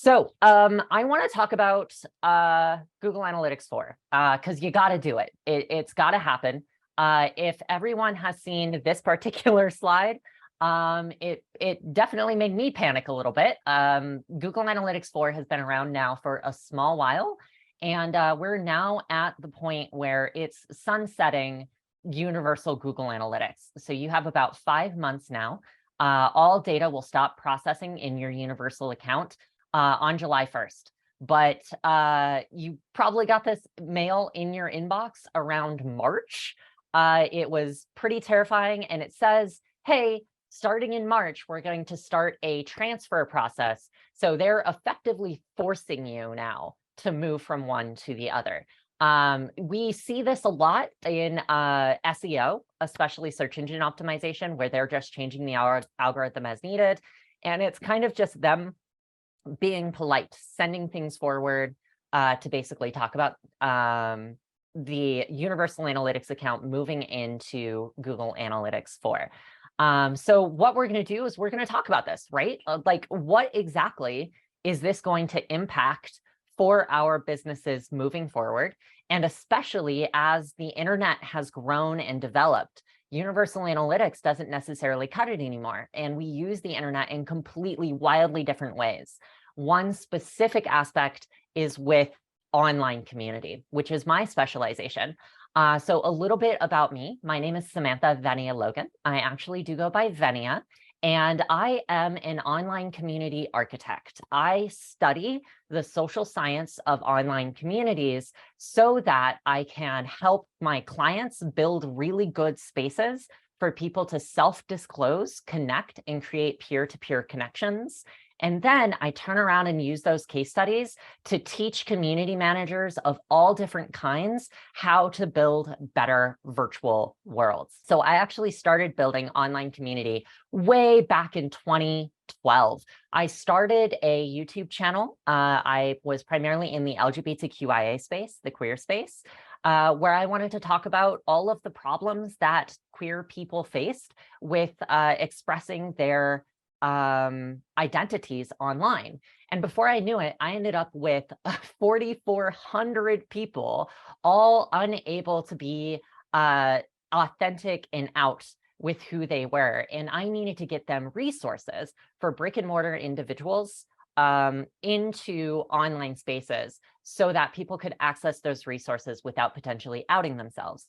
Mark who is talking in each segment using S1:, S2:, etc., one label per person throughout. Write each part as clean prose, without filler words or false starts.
S1: I want to talk about Google Analytics 4 because you got to do it. It's got to happen. If everyone has seen this particular slide, it definitely made me panic a little bit. Google Analytics 4 has been around now for a small while, and we're now at the point where it's sunsetting universal Google Analytics. So you have about 5 months now. All data will stop processing in your universal account on July 1st. But you probably got this mail in your inbox around March. It was pretty terrifying, and it says, hey, starting in March, we're going to start a transfer process. So they're effectively forcing you now to move from one to the other. We see this a lot in SEO, especially search engine optimization, where they're just changing the algorithm as needed. And it's kind of just them being polite, sending things forward to basically talk about the Universal Analytics account moving into Google Analytics 4. So what we're going to do is we're going to talk about this, right? Like, what exactly is this going to impact for our businesses moving forward? And especially as the internet has grown and developed, Universal Analytics doesn't necessarily cut it anymore. And we use the internet in completely wildly different ways. One specific aspect is with online community, which is my specialization. So a little bit about me. My name is Samantha Venia Logan. I actually do go by Venia, and I am an online community architect. I study the social science of online communities so that I can help my clients build really good spaces for people to self-disclose, connect, and create peer-to-peer connections. And then I turn around and use those case studies to teach community managers of all different kinds how to build better virtual worlds. So I actually started building online community way back in 2012. I started a YouTube channel. I was primarily in the LGBTQIA space, the queer space, where I wanted to talk about all of the problems that queer people faced with expressing their identities online. And before I knew it, I ended up with 4,400 people, all unable to be authentic and out with who they were. And I needed to get them resources for brick and mortar individuals into online spaces so that people could access those resources without potentially outing themselves.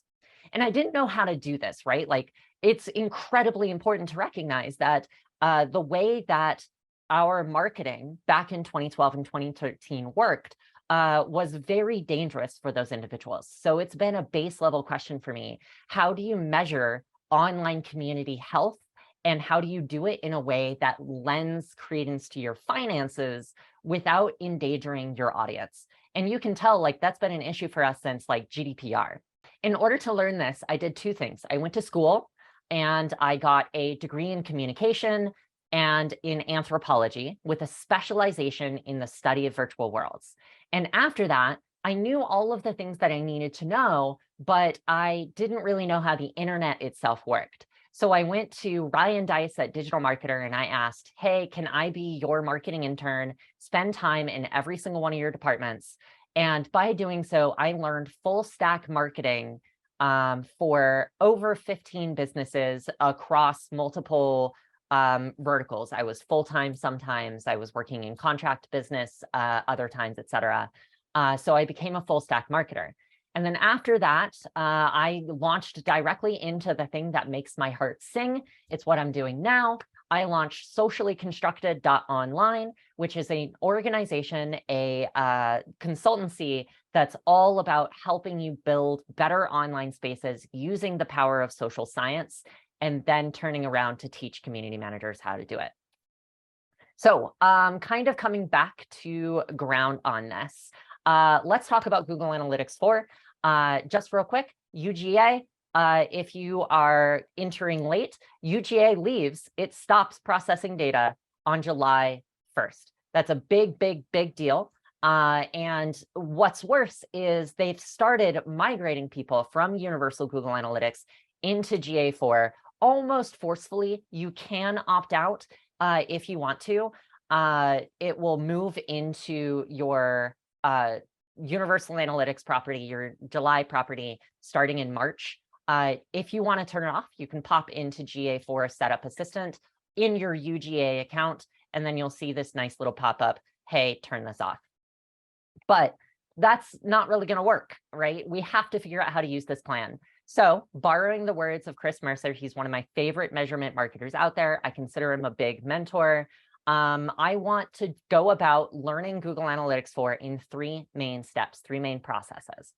S1: And I didn't know how to do this, right? Like, it's incredibly important to recognize that the way that our marketing back in 2012 and 2013 worked was very dangerous for those individuals. So it's been a base level question for me. How do you measure online community health? And how do you do it in a way that lends credence to your finances without endangering your audience? And you can tell, like, that's been an issue for us since like GDPR. In order to learn this, I did two things. I went to school and I got a degree in communication and in anthropology with a specialization in the study of virtual worlds. And after that, I knew all of the things that I needed to know, but I didn't really know how the internet itself worked. So I went to Ryan Dice at Digital Marketer and I asked, hey, can I be your marketing intern, spend time in every single one of your departments? And by doing so, I learned full stack marketing for over 15 businesses across multiple verticals. I was full-time sometimes, I was working in contract business other times, et cetera. So I became a full stack marketer. And then after that, I launched directly into the thing that makes my heart sing. It's what I'm doing now. I launched sociallyconstructed.online, which is an organization, a consultancy that's all about helping you build better online spaces using the power of social science, and then turning around to teach community managers how to do it. So kind of coming back to ground on this, let's talk about Google Analytics 4. Just real quick, UGA, if you are entering late, UGA leaves, it stops processing data on July 1st. That's a big, big, big deal. And what's worse is they've started migrating people from Universal Google Analytics into GA4 almost forcefully. You can opt out if you want to. it will move into your Universal Analytics property, your July property, starting in March. If you want to turn it off, you can pop into GA4 Setup Assistant in your UGA account, and then you'll see this nice little pop-up, hey, turn this off. But that's not really going to work, right? We have to figure out how to use this plan. So borrowing the words of Chris Mercer, he's one of my favorite measurement marketers out there. I consider him a big mentor. I want to go about learning Google Analytics 4 in 3 main steps, 3 main processes.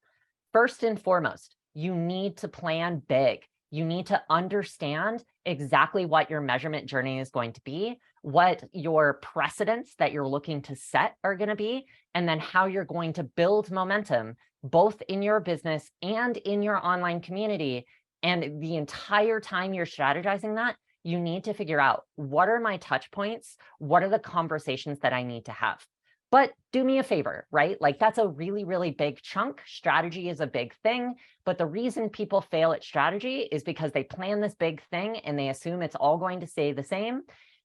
S1: First and foremost, you need to plan big. You need to understand exactly what your measurement journey is going to be, what your precedents that you're looking to set are going to be, and then how you're going to build momentum, both in your business and in your online community. And the entire time you're strategizing that, you need to figure out, what are my touch points? What are the conversations that I need to have? But do me a favor, right? Like, that's a really, really big chunk. Strategy is a big thing. But the reason people fail at strategy is because they plan this big thing and they assume it's all going to stay the same.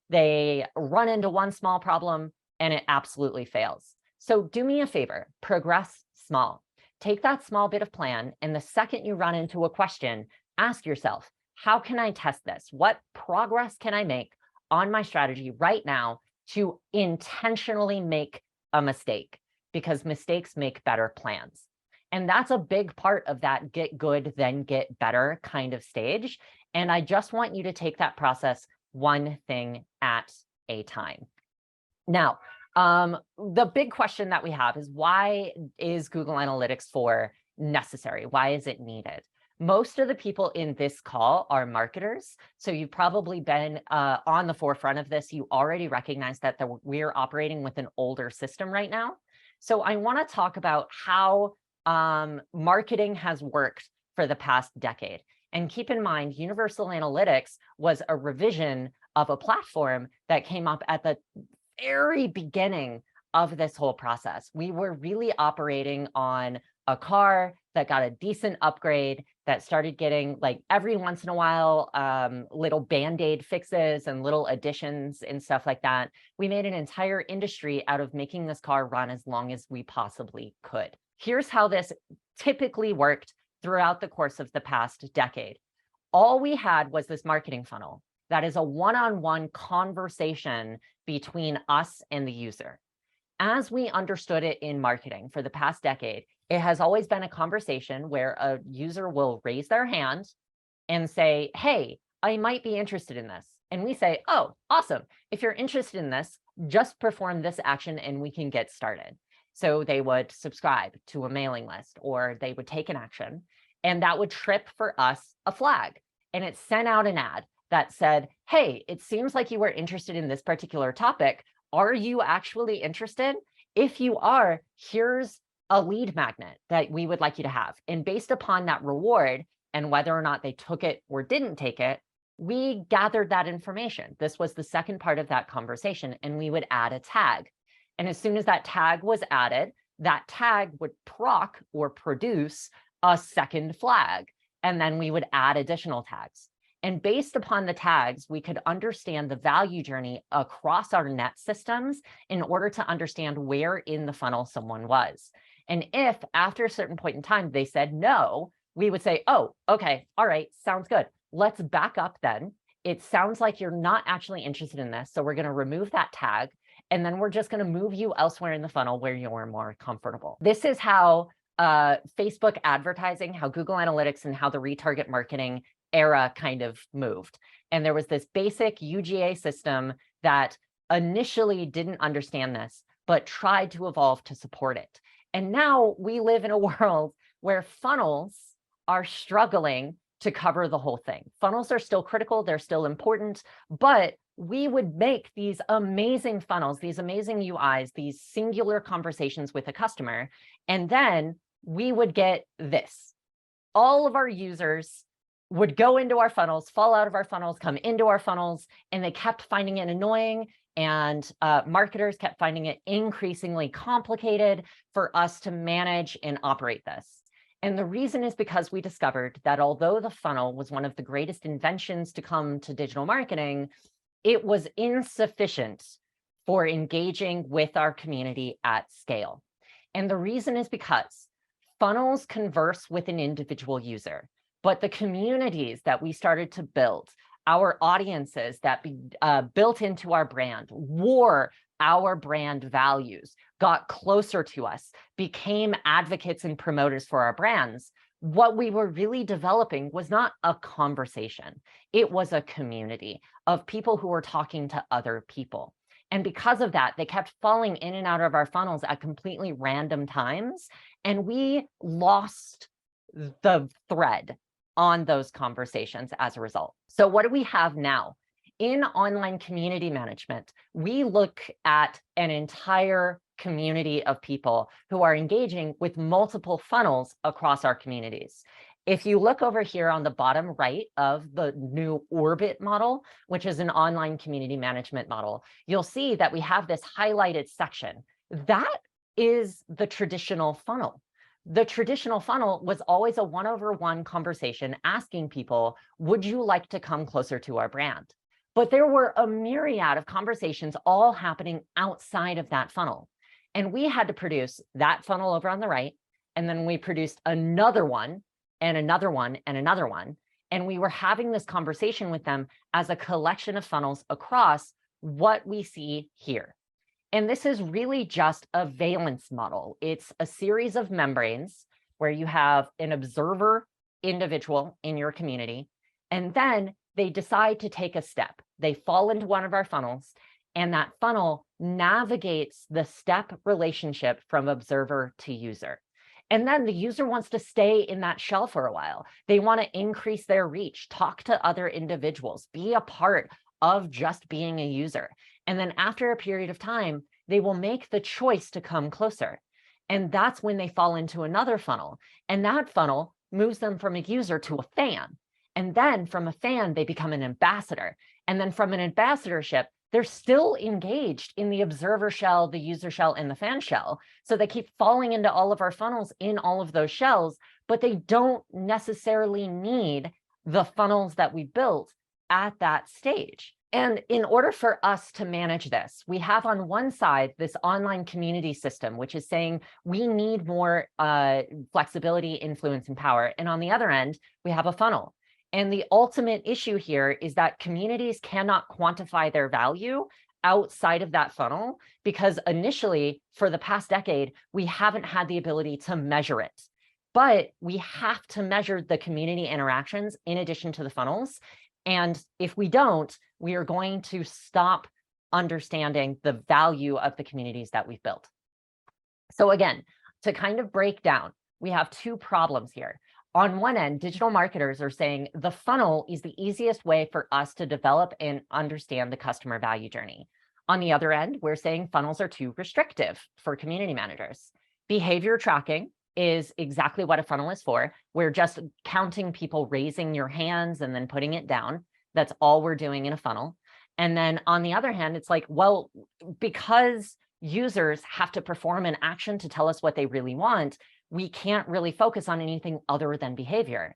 S1: They run into one small problem and it absolutely fails. So do me a favor, progress small. Take that small bit of plan, and the second you run into a question, ask yourself, how can I test this? What progress can I make on my strategy right now to intentionally make a mistake? Because mistakes make better plans. And that's a big part of that get good, then get better kind of stage. And I just want you to take that process one thing at a time. Now, the big question that we have is, why is Google Analytics 4 necessary? Why is it needed? Most of the people in this call are marketers. So you've probably been on the forefront of this. You already recognize that we're operating with an older system right now. So I want to talk about how marketing has worked for the past decade. And keep in mind, Universal Analytics was a revision of a platform that came up at the very beginning of this whole process. We were really operating on a car that got a decent upgrade, that started getting, like, every once in a while, little Band-Aid fixes and little additions and stuff like that. We made an entire industry out of making this car run as long as we possibly could. Here's how this typically worked throughout the course of the past decade. All we had was this marketing funnel that is a one-on-one conversation between us and the user. As we understood it in marketing for the past decade, it has always been a conversation where a user will raise their hand and say, hey, I might be interested in this. And we say, oh, awesome. If you're interested in this, just perform this action and we can get started. So they would subscribe to a mailing list, or they would take an action, and that would trip for us a flag. And it sent out an ad that said, hey, it seems like you were interested in this particular topic. Are you actually interested? If you are, here's a lead magnet that we would like you to have. And based upon that reward and whether or not they took it or didn't take it, we gathered that information. This was the second part of that conversation, and we would add a tag. And as soon as that tag was added, that tag would proc or produce a second flag. And then we would add additional tags. And based upon the tags, we could understand the value journey across our net systems in order to understand where in the funnel someone was. And if after a certain point in time they said no, we would say, oh, okay, all right, sounds good. Let's back up then. It sounds like you're not actually interested in this. So we're going to remove that tag. And then we're just going to move you elsewhere in the funnel where you're more comfortable. This is how Facebook advertising, how Google Analytics, and how the retarget marketing era kind of moved. And there was this basic UGA system that initially didn't understand this, but tried to evolve to support it. And now we live in a world where funnels are struggling to cover the whole thing. Funnels are still critical, they're still important, but we would make these amazing funnels, these amazing UIs, these singular conversations with a customer, and then we would get this. All of our users would go into our funnels, fall out of our funnels, come into our funnels, and they kept finding it annoying, and marketers kept finding it increasingly complicated for us to manage and operate this. And the reason is because we discovered that although the funnel was one of the greatest inventions to come to digital marketing, it was insufficient for engaging with our community at scale. And the reason is because funnels converse with an individual user, but the communities that we started to build, our audiences that built into our brand, wore our brand values, got closer to us, became advocates and promoters for our brands. What we were really developing was not a conversation. It was a community of people who were talking to other people. And because of that, they kept falling in and out of our funnels at completely random times. And we lost the thread on those conversations as a result. So what do we have now? In online community management, we look at an entire community of people who are engaging with multiple funnels across our communities. If you look over here on the bottom right of the new Orbit model, which is an online community management model, you'll see that we have this highlighted section. That is the traditional funnel. The traditional funnel was always a one-over-one conversation asking people, would you like to come closer to our brand? But there were a myriad of conversations all happening outside of that funnel. And we had to produce that funnel over on the right, and then we produced another one, and another one, and another one. And we were having this conversation with them as a collection of funnels across what we see here. And this is really just a valence model. It's a series of membranes where you have an observer individual in your community, and then they decide to take a step. They fall into one of our funnels, and that funnel navigates the step relationship from observer to user. And then the user wants to stay in that shell for a while. They want to increase their reach, talk to other individuals, be a part of just being a user. And then after a period of time, they will make the choice to come closer. And that's when they fall into another funnel. And that funnel moves them from a user to a fan. And then from a fan, they become an ambassador. And then from an ambassadorship, they're still engaged in the observer shell, the user shell, and the fan shell. So they keep falling into all of our funnels in all of those shells, but they don't necessarily need the funnels that we built at that stage. And in order for us to manage this, we have on one side this online community system, which is saying we need more flexibility, influence, and power. And on the other end, we have a funnel. And the ultimate issue here is that communities cannot quantify their value outside of that funnel because initially, for the past decade, we haven't had the ability to measure it. But we have to measure the community interactions in addition to the funnels. And if we don't, we are going to stop understanding the value of the communities that we've built. So again, to kind of break down, we have two problems here. On one end, digital marketers are saying the funnel is the easiest way for us to develop and understand the customer value journey. On the other end, we're saying funnels are too restrictive for community managers. Behavior tracking is exactly what a funnel is for. We're just counting people raising your hands and then putting it down. That's all we're doing in a funnel. And then on the other hand, it's like, well, because users have to perform an action to tell us what they really want, we can't really focus on anything other than behavior.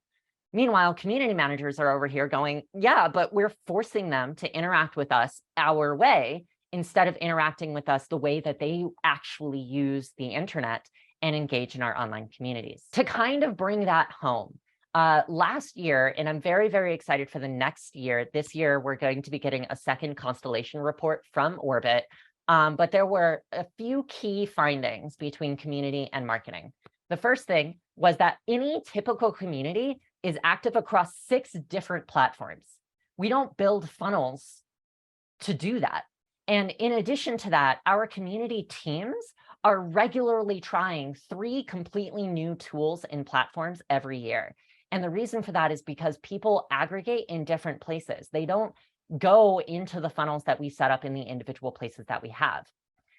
S1: Meanwhile, community managers are over here going, yeah, but we're forcing them to interact with us our way instead of interacting with us the way that they actually use the internet and engage in our online communities. To kind of bring that home, last year, and I'm very, very excited for the next year, this year, we're going to be getting a second constellation report from Orbit, but there were a few key findings between community and marketing. The first thing was that any typical community is active across 6 different platforms. We don't build funnels to do that. And in addition to that, our community teams are regularly trying 3 completely new tools and platforms every year. And the reason for that is because people aggregate in different places. They don't go into the funnels that we set up in the individual places that we have.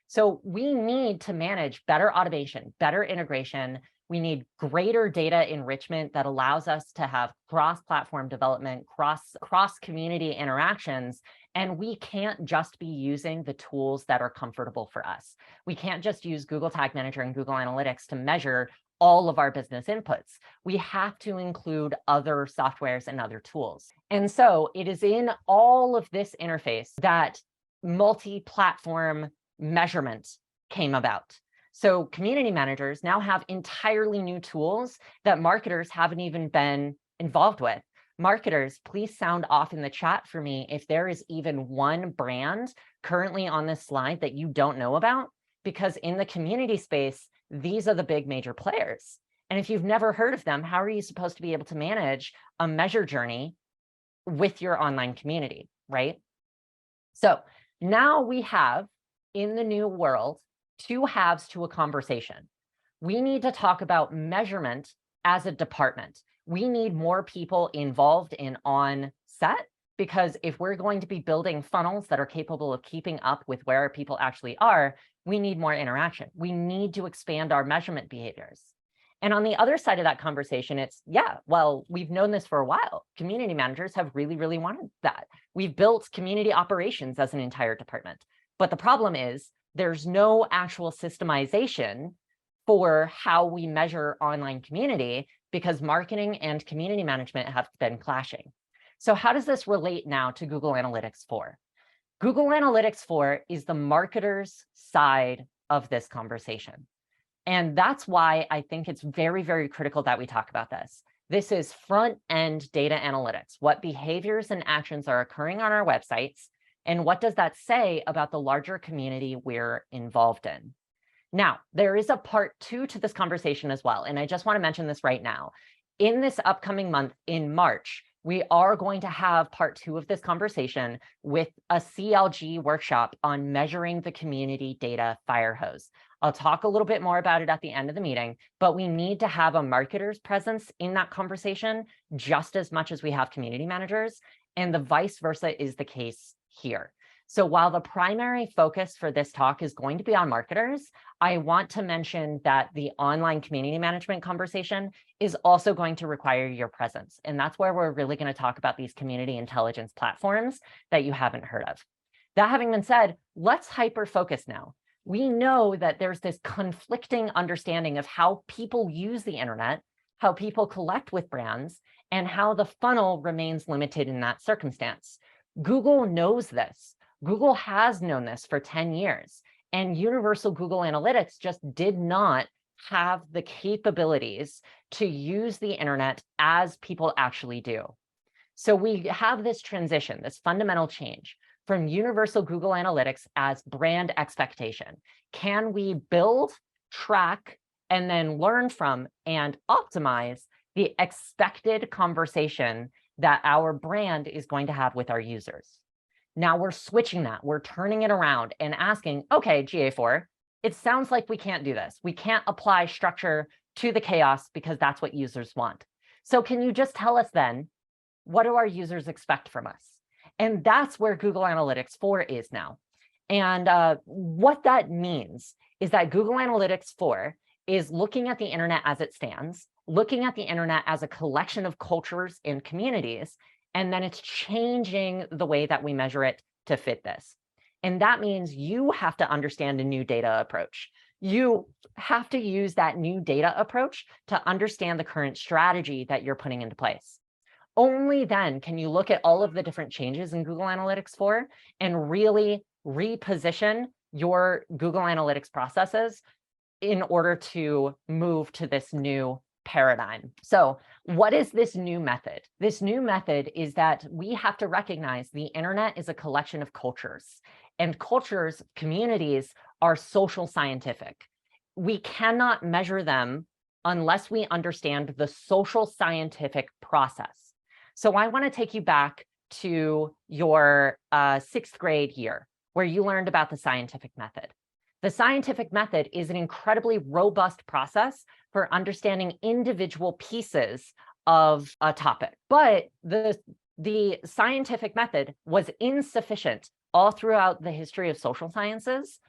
S1: So we need to manage better automation, better integration. We need greater data enrichment that allows us to have cross-platform development, cross-community interactions. And we can't just be using the tools that are comfortable for us. We can't just use Google Tag Manager and Google Analytics to measure all of our business inputs. We have to include other softwares and other tools. And so it is in all of this interface that multi-platform measurement came about. So community managers now have entirely new tools that marketers haven't even been involved with. Marketers, please sound off in the chat for me if there is even one brand currently on this slide that you don't know about, because in the community space, these are the big major players. And if you've never heard of them, how are you supposed to be able to manage a measure journey with your online community, right? So now we have, in the new world, two halves to a conversation. We need to talk about measurement as a department. We need more people involved in on-set, because if we're going to be building funnels that are capable of keeping up with where people actually are, we need more interaction. We need to expand our measurement behaviors. And on the other side of that conversation, it's, yeah, well, we've known this for a while. Community managers have really, really wanted that. We've built community operations as an entire department. But the problem is there's no actual systemization for how we measure online community, because marketing and community management have been clashing. So how does this relate now to Google Analytics 4? Google Analytics 4 is the marketer's side of this conversation. And that's why I think it's very, very critical that we talk about this. This is front-end data analytics. What behaviors and actions are occurring on our websites, and what does that say about the larger community we're involved in? Now, there is a part 2 to this conversation as well, and I just want to mention this right now. In this upcoming month, in March, we are going to have part 2 of this conversation with a CLG workshop on measuring the community data fire hose. I'll talk a little bit more about it at the end of the meeting, but we need to have a marketer's presence in that conversation just as much as we have community managers, and the vice versa is the case here. So while the primary focus for this talk is going to be on marketers, I want to mention that the online community management conversation is also going to require your presence. And that's where we're really going to talk about these community intelligence platforms that you haven't heard of. That having been said, let's hyper-focus now. We know that there's this conflicting understanding of how people use the internet, how people collect with brands, and how the funnel remains limited in that circumstance. Google knows this. Google has known this for 10 years, and Universal Google Analytics just did not have the capabilities to use the internet as people actually do. So we have this transition, this fundamental change from Universal Google Analytics as brand expectation. Can we build, track, and then learn from and optimize the expected conversation that our brand is going to have with our users? Now we're switching that. We're turning it around and asking, okay, GA4, it sounds like we can't do this. We can't apply structure to the chaos because that's what users want. So can you just tell us then, what do our users expect from us? And that's where Google Analytics 4 is now. And what that means is that Google Analytics 4 is looking at the internet as it stands, looking at the internet as a collection of cultures and communities, and then it's changing the way that we measure it to fit this. And that means you have to understand a new data approach. You have to use that new data approach to understand the current strategy that you're putting into place. Only then can you look at all of the different changes in Google Analytics 4 and really reposition your Google Analytics processes in order to move to this new paradigm. So what is this new method? This new method is that we have to recognize the internet is a collection of cultures, and cultures, communities, are social scientific. We cannot measure them unless we understand the social scientific process. So I want to take you back to your 6th grade year, where you learned about the scientific method. The scientific method is an incredibly robust process for understanding individual pieces of a topic. But the scientific method was insufficient all throughout the history of social sciences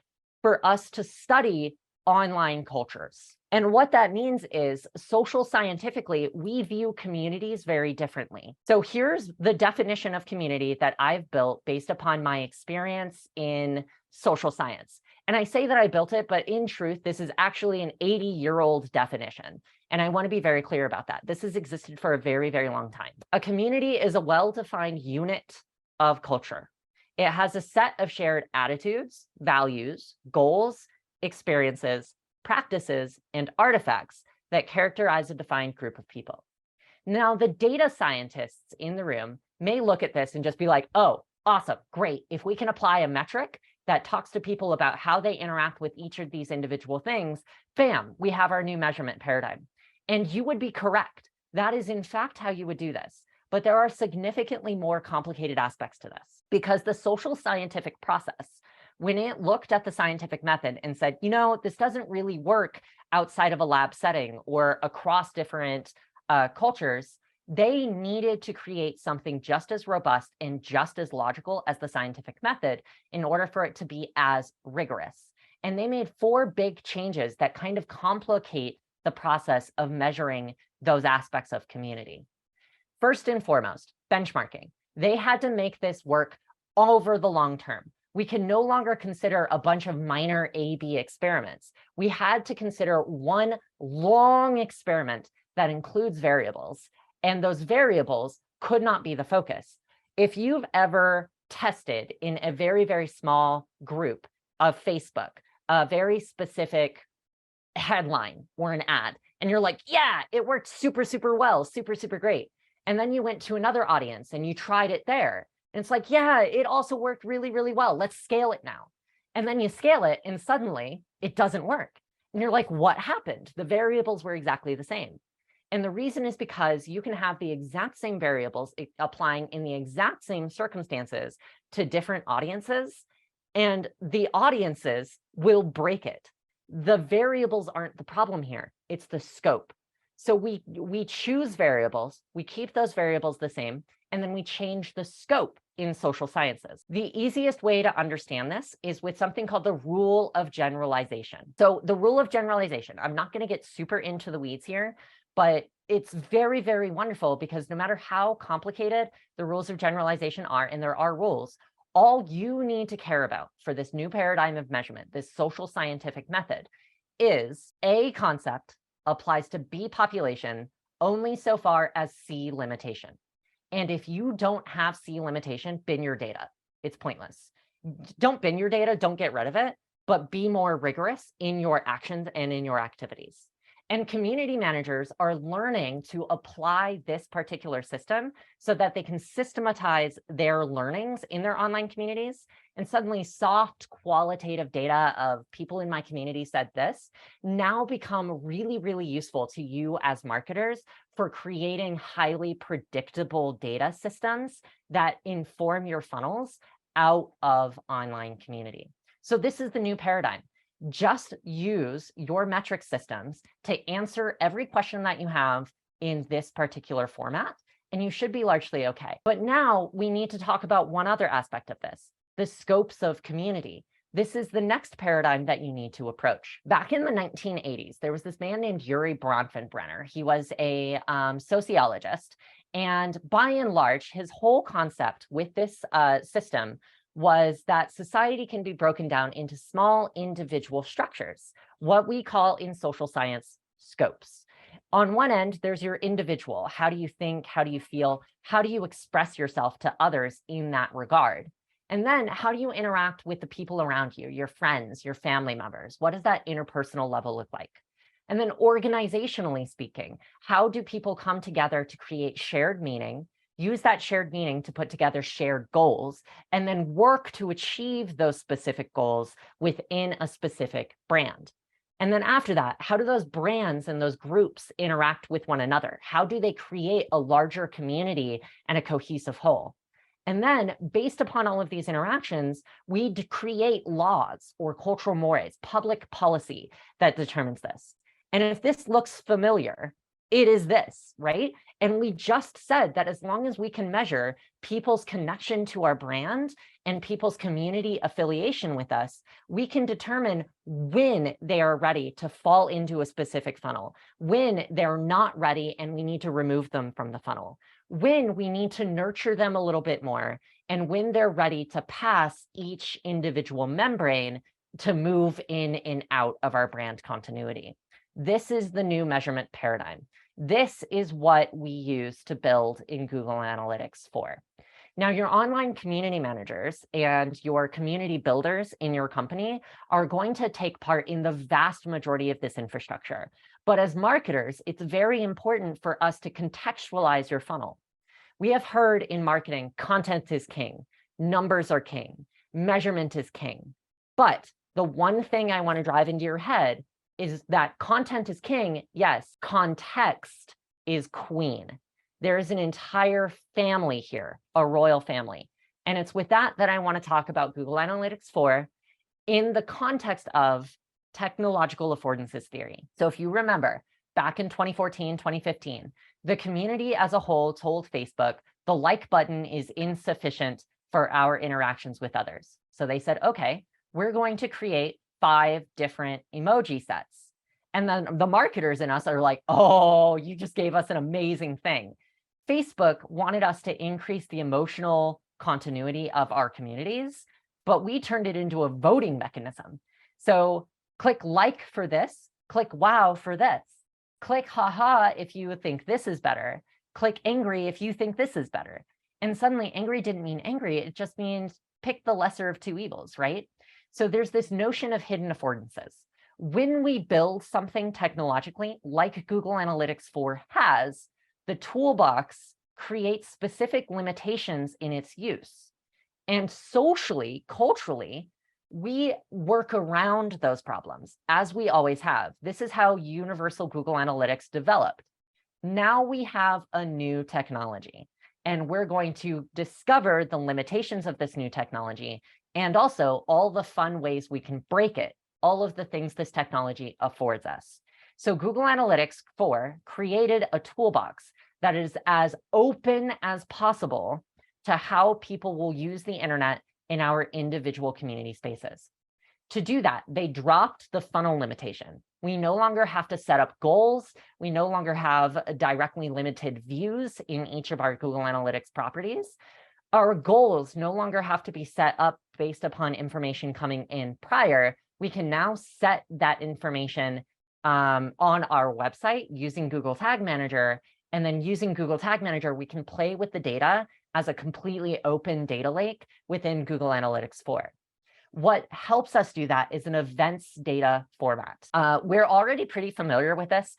S1: for us to study online cultures. And what that means is, social scientifically, we view communities very differently. So here's the definition of community that I've built based upon my experience in social science. And I say that I built it, but in truth, this is actually an 80-year-old definition. And I want to be very clear about that. This has existed for a very, very long time. A community is a well-defined unit of culture. It has a set of shared attitudes, values, goals, experiences, practices, and artifacts that characterize a defined group of people. Now, the data scientists in the room may look at this and just be like, oh, awesome, great. If we can apply a metric that talks to people about how they interact with each of these individual things, bam, we have our new measurement paradigm. And you would be correct. That is, in fact, how you would do this. But there are significantly more complicated aspects to this, because the social scientific process, when it looked at the scientific method and said, you know, this doesn't really work outside of a lab setting or across different cultures, they needed to create something just as robust and just as logical as the scientific method in order for it to be as rigorous. And they made 4 big changes that kind of complicate the process of measuring those aspects of community. First and foremost, benchmarking. They had to make this work over the long term. We can no longer consider a bunch of minor A/B experiments. We had to consider one long experiment that includes variables, and those variables could not be the focus. If you've ever tested in a very, very small group of Facebook, a very specific headline or an ad, and you're like, yeah, it worked super, super well, super, super great. And then you went to another audience and you tried it there. And it's like, yeah, it also worked really, really well. Let's scale it now. And then you scale it and suddenly it doesn't work. And you're like, what happened? The variables were exactly the same. And the reason is because you can have the exact same variables applying in the exact same circumstances to different audiences, and the audiences will break it. The variables aren't the problem here. It's the scope. So we choose variables, we keep those variables the same, and then we change the scope in social sciences. The easiest way to understand this is with something called the rule of generalization. So the rule of generalization, I'm not going to get super into the weeds here, but it's very, very wonderful because no matter how complicated the rules of generalization are, and there are rules, all you need to care about for this new paradigm of measurement, this social scientific method, is A concept applies to B population only so far as C limitation. And if you don't have C limitation, bin your data. It's pointless. Don't bin your data, don't get rid of it, but be more rigorous in your actions and in your activities. And community managers are learning to apply this particular system so that they can systematize their learnings in their online communities. And suddenly soft qualitative data of people in my community said this now become really, really useful to you as marketers for creating highly predictable data systems that inform your funnels out of online community. So this is the new paradigm. Just use your metric systems to answer every question that you have in this particular format, and you should be largely okay. But now we need to talk about one other aspect of this, the scopes of community. This is the next paradigm that you need to approach. Back in the 1980s, there was this man named Urie Bronfenbrenner. He was a sociologist, and by and large, his whole concept with this system was that society can be broken down into small individual structures, what we call in social science scopes. On one end, there's your individual. How do you think? How do you feel? How do you express yourself to others in that regard? And then how do you interact with the people around you, your friends, your family members? What does that interpersonal level look like? And then organizationally speaking, how do people come together to create shared meaning, use that shared meaning to put together shared goals, and then work to achieve those specific goals within a specific brand? And then after that, how do those brands and those groups interact with one another? How do they create a larger community and a cohesive whole? And then based upon all of these interactions, we create laws or cultural mores, public policy that determines this. And if this looks familiar, it is this, right? And we just said that as long as we can measure people's connection to our brand and people's community affiliation with us, we can determine when they are ready to fall into a specific funnel, when they're not ready and we need to remove them from the funnel, when we need to nurture them a little bit more, and when they're ready to pass each individual membrane to move in and out of our brand continuity. This is the new measurement paradigm. This is what we use to build in Google Analytics 4. Now, your online community managers and your community builders in your company are going to take part in the vast majority of this infrastructure. But as marketers, it's very important for us to contextualize your funnel. We have heard in marketing, content is king, numbers are king, measurement is king. But the one thing I want to drive into your head is that content is king. Yes, context is queen. There is an entire family here, a royal family. And it's with that that I want to talk about Google Analytics 4 in the context of technological affordances theory. So if you remember, back in 2014, 2015, the community as a whole told Facebook the like button is insufficient for our interactions with others. So they said, okay, we're going to create 5 different emoji sets. And then the marketers in us are like, oh, you just gave us an amazing thing. Facebook wanted us to increase the emotional continuity of our communities, but we turned it into a voting mechanism. So click like for this, click wow for this, click haha if you think this is better, click angry if you think this is better. And suddenly angry didn't mean angry, it just means pick the lesser of 2 evils, right? So there's this notion of hidden affordances. When we build something technologically, like Google Analytics 4 has, the toolbox creates specific limitations in its use. And socially, culturally, we work around those problems, as we always have. This is how universal Google Analytics developed. Now we have a new technology, and we're going to discover the limitations of this new technology and also all the fun ways we can break it, all of the things this technology affords us. So Google Analytics 4 created a toolbox that is as open as possible to how people will use the internet in our individual community spaces. To do that, they dropped the funnel limitation. We no longer have to set up goals. We no longer have directly limited views in each of our Google Analytics properties. Our goals no longer have to be set up based upon information coming in prior. We can now set that information on our website using Google Tag Manager. And then using Google Tag Manager, we can play with the data as a completely open data lake within Google Analytics 4. What helps us do that is an events data format. We're already pretty familiar with this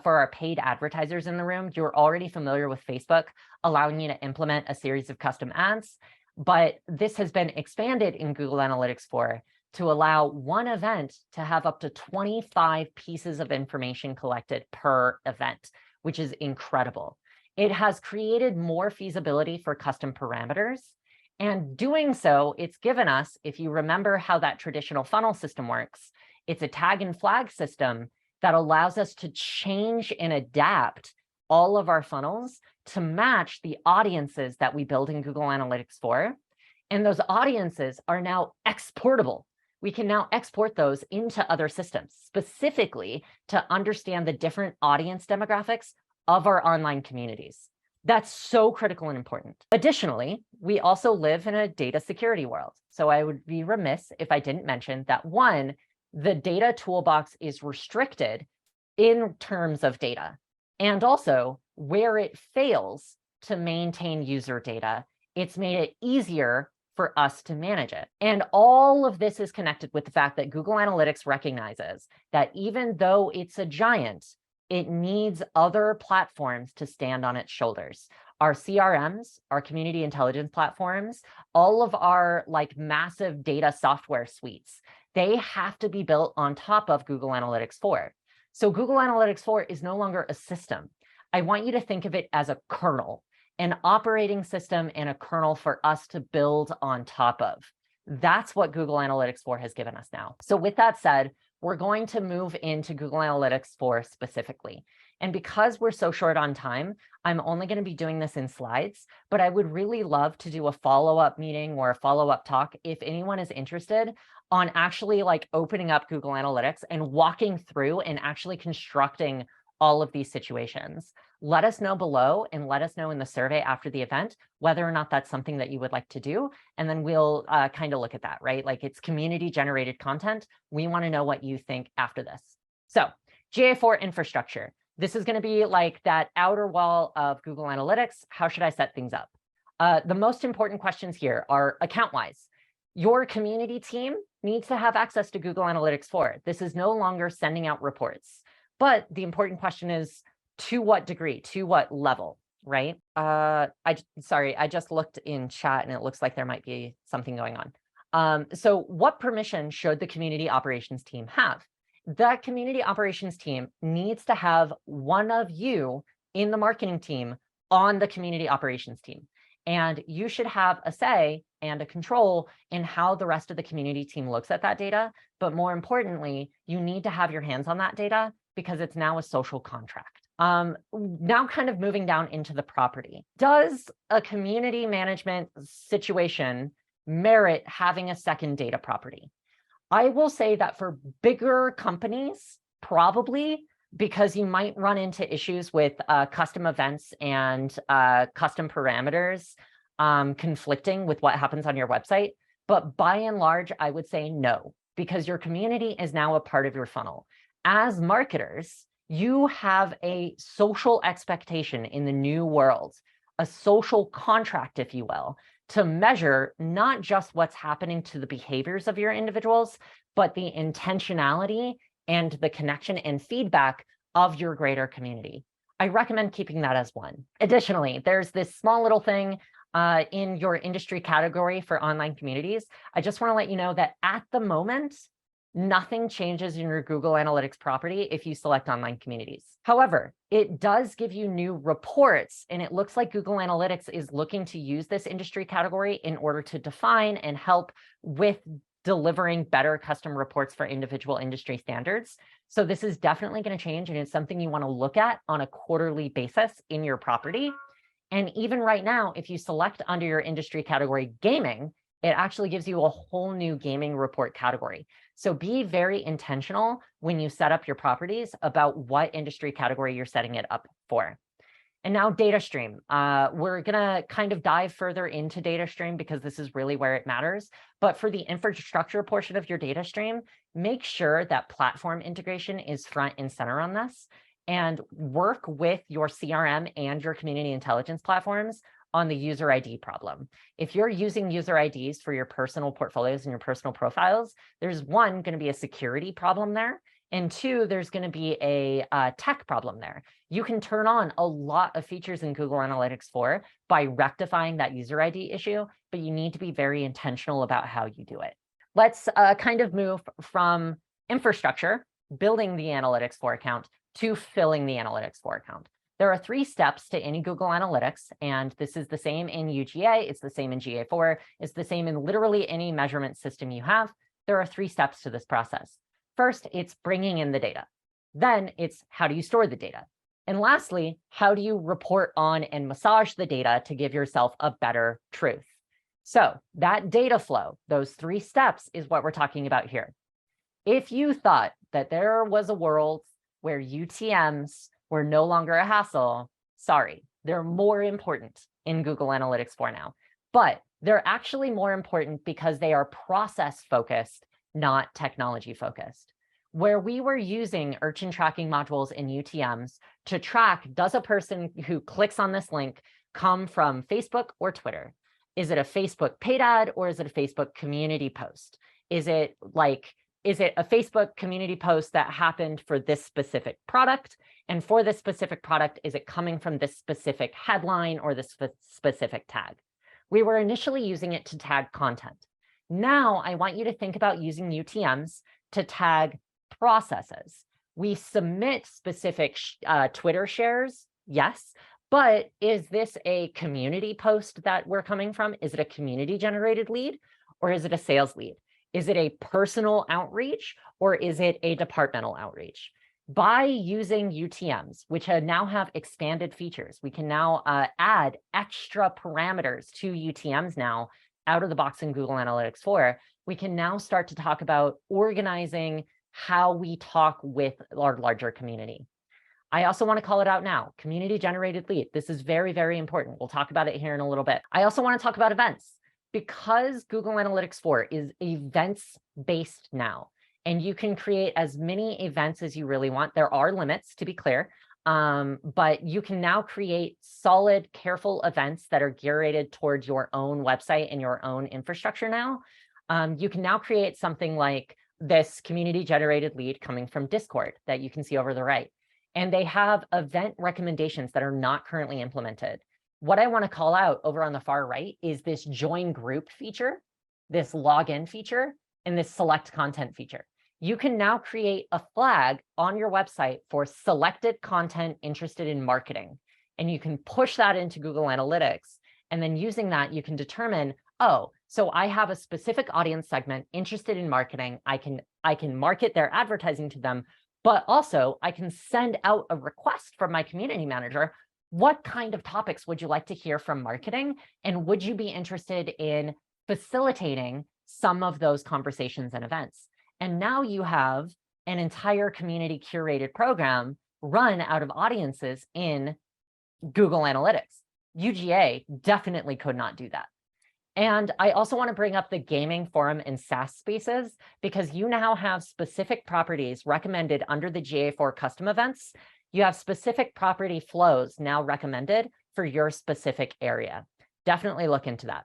S1: for our paid advertisers in the room. You're already familiar with Facebook allowing you to implement a series of custom ads, but this has been expanded in Google Analytics 4 to allow one event to have up to 25 pieces of information collected per event, which is incredible. It has created more feasibility for custom parameters. And doing so, it's given us, if you remember how that traditional funnel system works, it's a tag and flag system that allows us to change and adapt all of our funnels to match the audiences that we build in Google Analytics 4. And those audiences are now exportable. We can now export those into other systems, specifically to understand the different audience demographics of our online communities. That's so critical and important. Additionally, we also live in a data security world. So I would be remiss if I didn't mention that, one, the data toolbox is restricted in terms of data. And also, where it fails to maintain user data, it's made it easier for us to manage it. And all of this is connected with the fact that Google Analytics recognizes that even though it's a giant, it needs other platforms to stand on its shoulders. Our CRMs, our community intelligence platforms, all of our massive data software suites, they have to be built on top of Google Analytics 4. So Google Analytics 4 is no longer a system. I want you to think of it as a kernel, an operating system and a kernel for us to build on top of. That's what Google Analytics 4 has given us now. So with that said, we're going to move into Google Analytics 4 specifically. And because we're so short on time, I'm only going to be doing this in slides, but I would really love to do a follow-up meeting or a follow-up talk if anyone is interested on actually opening up Google Analytics and walking through and actually constructing all of these situations. Let us know below and let us know in the survey after the event whether or not that's something that you would like to do. And then we'll kind of look at that, right? It's community generated content. We want to know what you think after this. So GA4 infrastructure. This is going to be that outer wall of Google Analytics. How should I set things up? The most important questions here are account-wise. Your community team needs to have access to Google Analytics 4. This is no longer sending out reports. But the important question is, to what degree, to what level, right? Sorry, I just looked in chat and it looks like there might be something going on. So what permission should the community operations team have? That community operations team needs to have one of you in the marketing team on the community operations team. And you should have a say and a control in how the rest of the community team looks at that data. But more importantly, you need to have your hands on that data because it's now a social contract. Now kind of moving down into the property. Does a community management situation merit having a second data property? I will say that for bigger companies, probably, because you might run into issues with custom events and custom parameters conflicting with what happens on your website. But by and large, I would say no, because your community is now a part of your funnel. As marketers, you have a social expectation in the new world, a social contract, if you will, to measure not just what's happening to the behaviors of your individuals, but the intentionality and the connection and feedback of your greater community. I recommend keeping that as one. Additionally, there's this small little thing in your industry category for online communities. I just want to let you know that at the moment, nothing changes in your Google Analytics property if you select online communities. However, it does give you new reports, and it looks like Google Analytics is looking to use this industry category in order to define and help with delivering better custom reports for individual industry standards. So this is definitely going to change, and it's something you want to look at on a quarterly basis in your property. And even right now, if you select under your industry category gaming, it actually gives you a whole new gaming report category. So be very intentional when you set up your properties about what industry category you're setting it up for. And now data stream. We're going to kind of dive further into data stream because this is really where it matters. But for the infrastructure portion of your data stream, make sure that platform integration is front and center on this, and work with your CRM and your community intelligence platforms on the user ID problem. If you're using user IDs for your personal portfolios and your personal profiles, there's one, going to be a security problem there. And two, there's going to be a tech problem there. You can turn on a lot of features in Google Analytics 4 by rectifying that user ID issue, but you need to be very intentional about how you do it. Let's kind of move from infrastructure, building the Analytics 4 account, to filling the Analytics 4 account. There are 3 steps to any Google Analytics, and this is the same in UGA, it's the same in GA4, it's the same in literally any measurement system you have. There are 3 steps to this process. First, it's bringing in the data. Then it's how do you store the data? And lastly, how do you report on and massage the data to give yourself a better truth? So that data flow, those 3 steps is what we're talking about here. If you thought that there was a world where UTMs were no longer a hassle, sorry, they're more important in Google Analytics 4 now. But they're actually more important because they are process focused, not technology focused. Where we were using urchin tracking modules in UTMs to track, does a person who clicks on this link come from Facebook or Twitter? Is it a Facebook paid ad or is it a Facebook community post? Is it a Facebook community post that happened for this specific product? And for this specific product, is it coming from this specific headline or this specific tag? We were initially using it to tag content. Now I want you to think about using UTMs to tag processes. We submit specific Twitter shares, yes, but is this a community post that we're coming from? Is it a community generated lead or is it a sales lead? Is it a personal outreach or is it a departmental outreach? By using UTMs, which now have expanded features, we can now add extra parameters to UTMs now out of the box in Google Analytics 4. We can now start to talk about organizing how we talk with our larger community. I also want to call it out now, community generated lead. This is very, very important. We'll talk about it here in a little bit. I also want to talk about events. Because Google Analytics 4 is events-based now, and you can create as many events as you really want. There are limits, to be clear. but you can now create solid, careful events that are curated towards your own website and your own infrastructure now. You can now create something like this community-generated lead coming from Discord that you can see over the right. And they have event recommendations that are not currently implemented. What I want to call out over on the far right is this join group feature, this login feature, and this select content feature. You can now create a flag on your website for selected content interested in marketing. And you can push that into Google Analytics. And then using that, you can determine, oh, so I have a specific audience segment interested in marketing. I can market their advertising to them, but also I can send out a request from my community manager. What kind of topics would you like to hear from marketing? And would you be interested in facilitating some of those conversations and events? And now you have an entire community curated program run out of audiences in Google Analytics. UGA definitely could not do that. And I also want to bring up the gaming forum and SaaS spaces, because you now have specific properties recommended under the GA4 custom events. You have specific property flows now recommended for your specific area. Definitely look into that.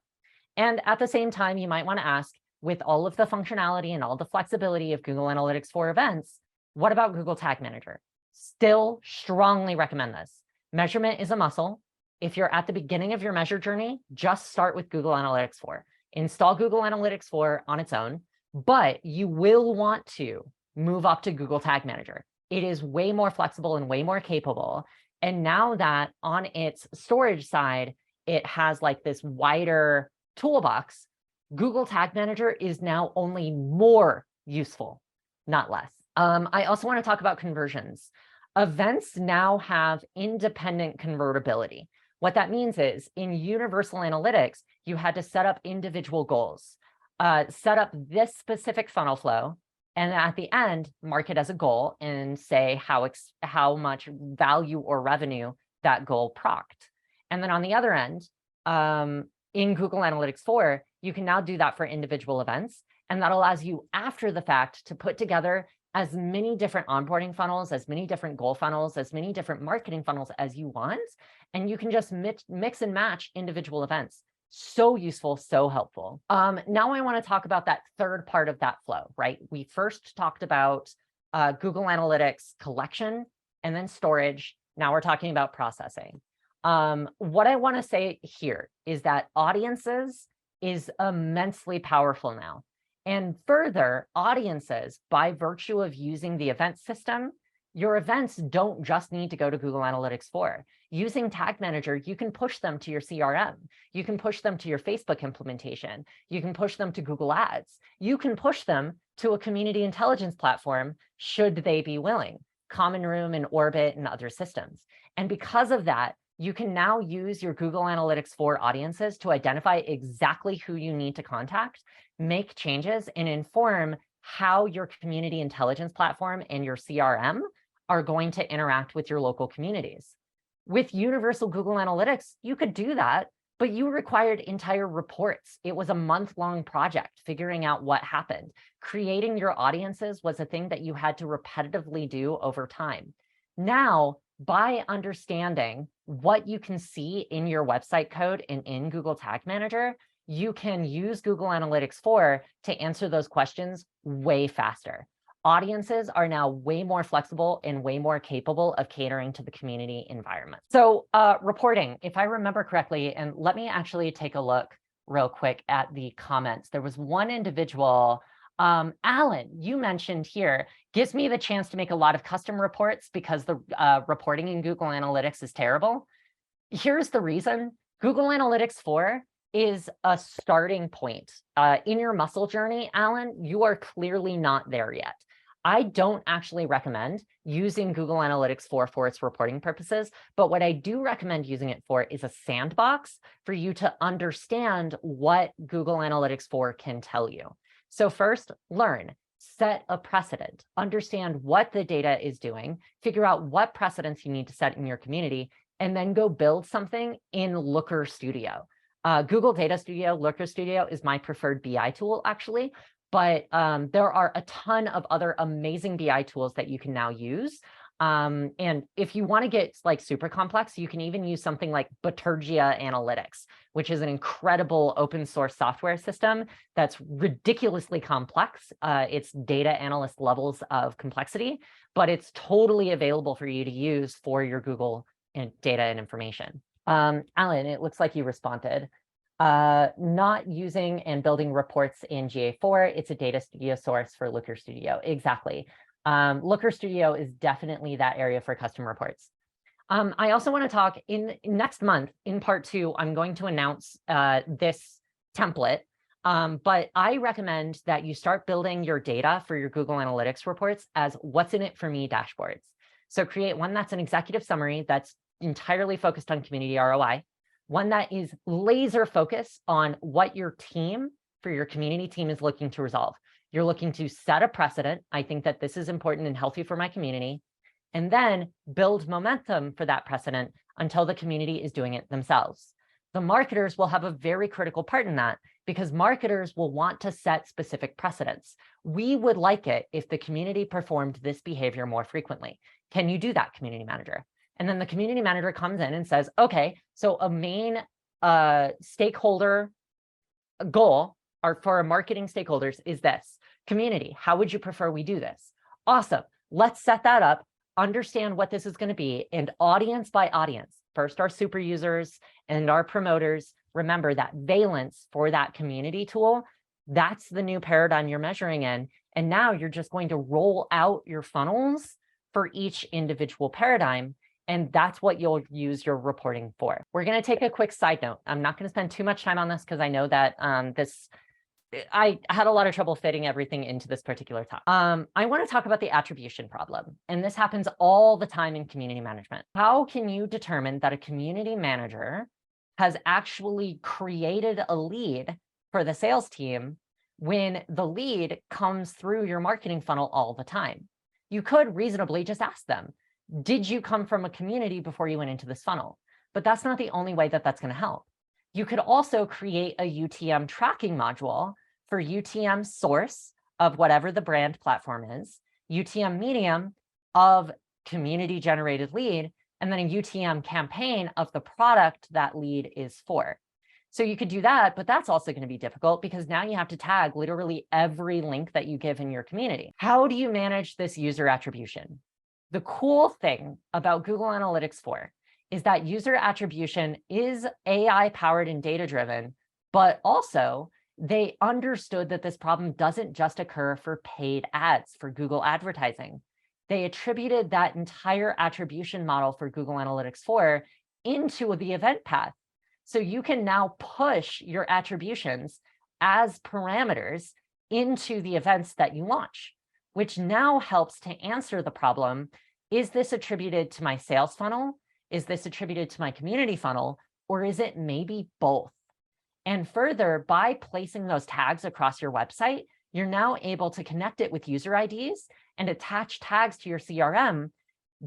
S1: And at the same time, you might want to ask, with all of the functionality and all the flexibility of Google Analytics for events, what about Google Tag Manager? Still strongly recommend this. Measurement is a muscle. If you're at the beginning of your measure journey, just start with Google Analytics 4. Install Google Analytics 4 on its own, but you will want to move up to Google Tag Manager. It is way more flexible and way more capable. And now that on its storage side, it has like this wider toolbox, Google Tag Manager is now only more useful, not less. I also want to talk about conversions. Events now have independent convertibility. What that means is in Universal Analytics, you had to set up individual goals, set up this specific funnel flow, and at the end, mark it as a goal and say how much value or revenue that goal procced. And then on the other end, in Google Analytics 4, you can now do that for individual events. And that allows you after the fact to put together as many different onboarding funnels, as many different goal funnels, as many different marketing funnels as you want. And you can just mix and match individual events. So useful, so helpful. Now I want to talk about that third part of that flow, right? We first talked about Google Analytics collection and then storage. Now we're talking about processing. What I want to say here is that audiences is immensely powerful now. And further, audiences, by virtue of using the event system, your events don't just need to go to Google Analytics 4. Using Tag Manager, you can push them to your CRM. You can push them to your Facebook implementation. You can push them to Google Ads. You can push them to a community intelligence platform, should they be willing, Common Room and Orbit and other systems. And because of that, you can now use your Google Analytics 4 audiences to identify exactly who you need to contact, make changes, and inform how your community intelligence platform and your CRM are going to interact with your local communities. With Universal Google Analytics, you could do that, but you required entire reports. It was a month-long project figuring out what happened. Creating your audiences was a thing that you had to repetitively do over time. Now, by understanding what you can see in your website code and in Google Tag Manager, you can use Google Analytics 4 to answer those questions way faster. Audiences are now way more flexible and way more capable of catering to the community environment. So reporting, if I remember correctly, and let me actually take a look real quick at the comments. There was one individual, Alan, you mentioned here, gives me the chance to make a lot of custom reports because the reporting in Google Analytics is terrible. Here's the reason. Google Analytics 4 is a starting point. In your muscle journey, Alan, you are clearly not there yet. I don't actually recommend using Google Analytics 4 for its reporting purposes, but what I do recommend using it for is a sandbox for you to understand what Google Analytics 4 can tell you. So first, learn, set a precedent, understand what the data is doing, figure out what precedents you need to set in your community, and then go build something in Looker Studio. Google Data Studio, Looker Studio is my preferred BI tool, actually, but there are a ton of other amazing BI tools that you can now use. And if you want to get like super complex, you can even use something like Bitergia Analytics, which is an incredible open source software system that's ridiculously complex. It's data analyst levels of complexity, but it's totally available for you to use for your Google data and information. Alan, it looks like you responded. Not using and building reports in GA4, it's a data studio source for Looker Studio. Exactly. Looker Studio is definitely that area for custom reports. I also want to talk in next month in part 2, I'm going to announce this template, but I recommend that you start building your data for your Google Analytics reports as what's in it for me dashboards. So create one that's an executive summary that's entirely focused on community ROI, one that is laser focused on what your team for your community team is looking to resolve. You're looking to set a precedent. I think that this is important and healthy for my community, and then build momentum for that precedent until the community is doing it themselves. The marketers will have a very critical part in that because marketers will want to set specific precedents. We would like it if the community performed this behavior more frequently. Can you do that, community manager? And then the community manager comes in and says, okay, so a main stakeholder goal for our marketing stakeholders is this. Community, how would you prefer we do this? Awesome. Let's set that up, understand what this is going to be, and audience by audience. First, our super users and our promoters. Remember that valence for that community tool, that's the new paradigm you're measuring in. And now you're just going to roll out your funnels for each individual paradigm. And that's what you'll use your reporting for. We're going to take a quick side note. I'm not going to spend too much time on this because I know that I had a lot of trouble fitting everything into this particular topic. I want to talk about the attribution problem. And this happens all the time in community management. How can you determine that a community manager has actually created a lead for the sales team when the lead comes through your marketing funnel all the time? You could reasonably just ask them, did you come from a community before you went into this funnel? But that's not the only way that that's going to help. You could also create a UTM tracking module for UTM source of whatever the brand platform is, UTM medium of community generated lead, and then a UTM campaign of the product that lead is for. So you could do that, but that's also going to be difficult because now you have to tag literally every link that you give in your community. How do you manage this user attribution? The cool thing about Google Analytics 4 is that user attribution is AI powered and data driven, but also they understood that this problem doesn't just occur for paid ads for Google advertising. They attributed that entire attribution model for Google Analytics 4 into the event path. So you can now push your attributions as parameters into the events that you launch, which now helps to answer the problem. Is this attributed to my sales funnel? Is this attributed to my community funnel? Or is it maybe both? And further, by placing those tags across your website, you're now able to connect it with user IDs and attach tags to your CRM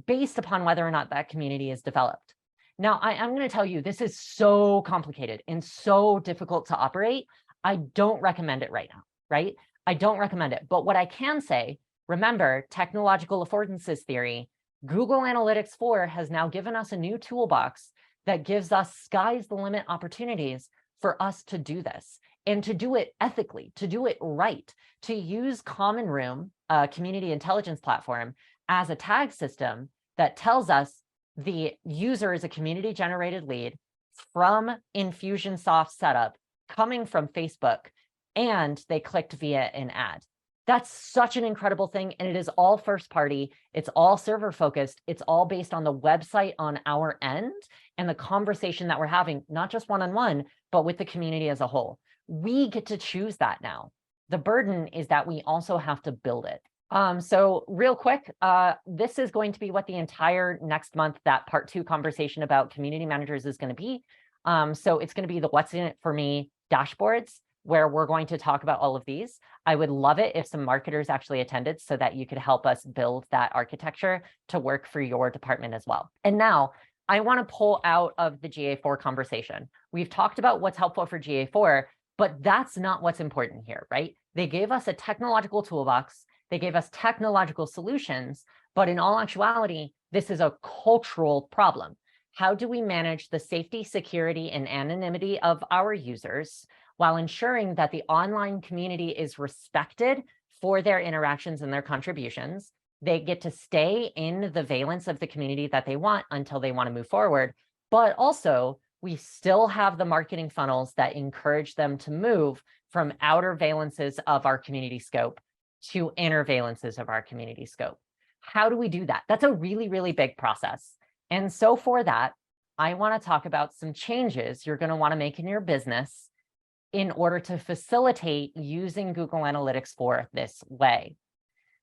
S1: based upon whether or not that community is developed. Now, I'm going to tell you, this is so complicated and so difficult to operate. I don't recommend it right now, right? I don't recommend it. But what I can say, remember, technological affordances theory, Google Analytics 4 has now given us a new toolbox that gives us sky's the limit opportunities for us to do this and to do it ethically, to do it right, to use Common Room, a community intelligence platform, as a tag system that tells us the user is a community generated lead from Infusionsoft setup coming from Facebook, and they clicked via an ad. That's such an incredible thing. And it is all first party. It's all server focused. It's all based on the website on our end and the conversation that we're having, not just one-on-one, but with the community as a whole. We get to choose that now. The burden is that we also have to build it. So real quick, this is going to be what the entire next month, that part 2 conversation about community managers is going to be. So it's going to be the what's in it for me dashboards, where we're going to talk about all of these. I would love it if some marketers actually attended so that you could help us build that architecture to work for your department as well. And now I want to pull out of the GA4 conversation. We've talked about what's helpful for GA4, but that's not what's important here, right? They gave us a technological toolbox. They gave us technological solutions, But in all actuality, this is a cultural problem. How do we manage the safety, security, and anonymity of our users while ensuring that the online community is respected for their interactions and their contributions? They get to stay in the valence of the community that they want until they want to move forward. But also, we still have the marketing funnels that encourage them to move from outer valences of our community scope to inner valences of our community scope. How do we do that? That's a really, really big process. And so for that, I want to talk about some changes you're going to want to make in your business in order to facilitate using Google Analytics 4 this way.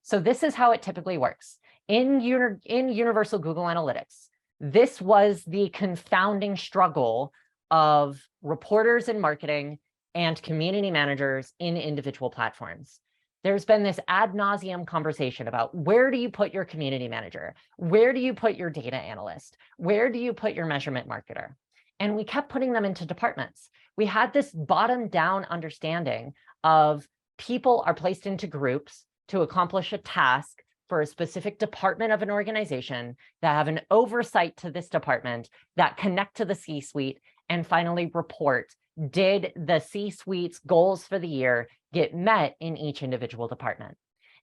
S1: So this is how it typically works. In Universal Google Analytics, this was the confounding struggle of reporters in marketing and community managers in individual platforms. There's been this ad nauseum conversation about where do you put your community manager? Where do you put your data analyst? Where do you put your measurement marketer? And we kept putting them into departments. We had this bottom-down understanding of people are placed into groups to accomplish a task for a specific department of an organization that have an oversight to this department that connect to the C-suite and finally report, did the C-suite's goals for the year get met in each individual department?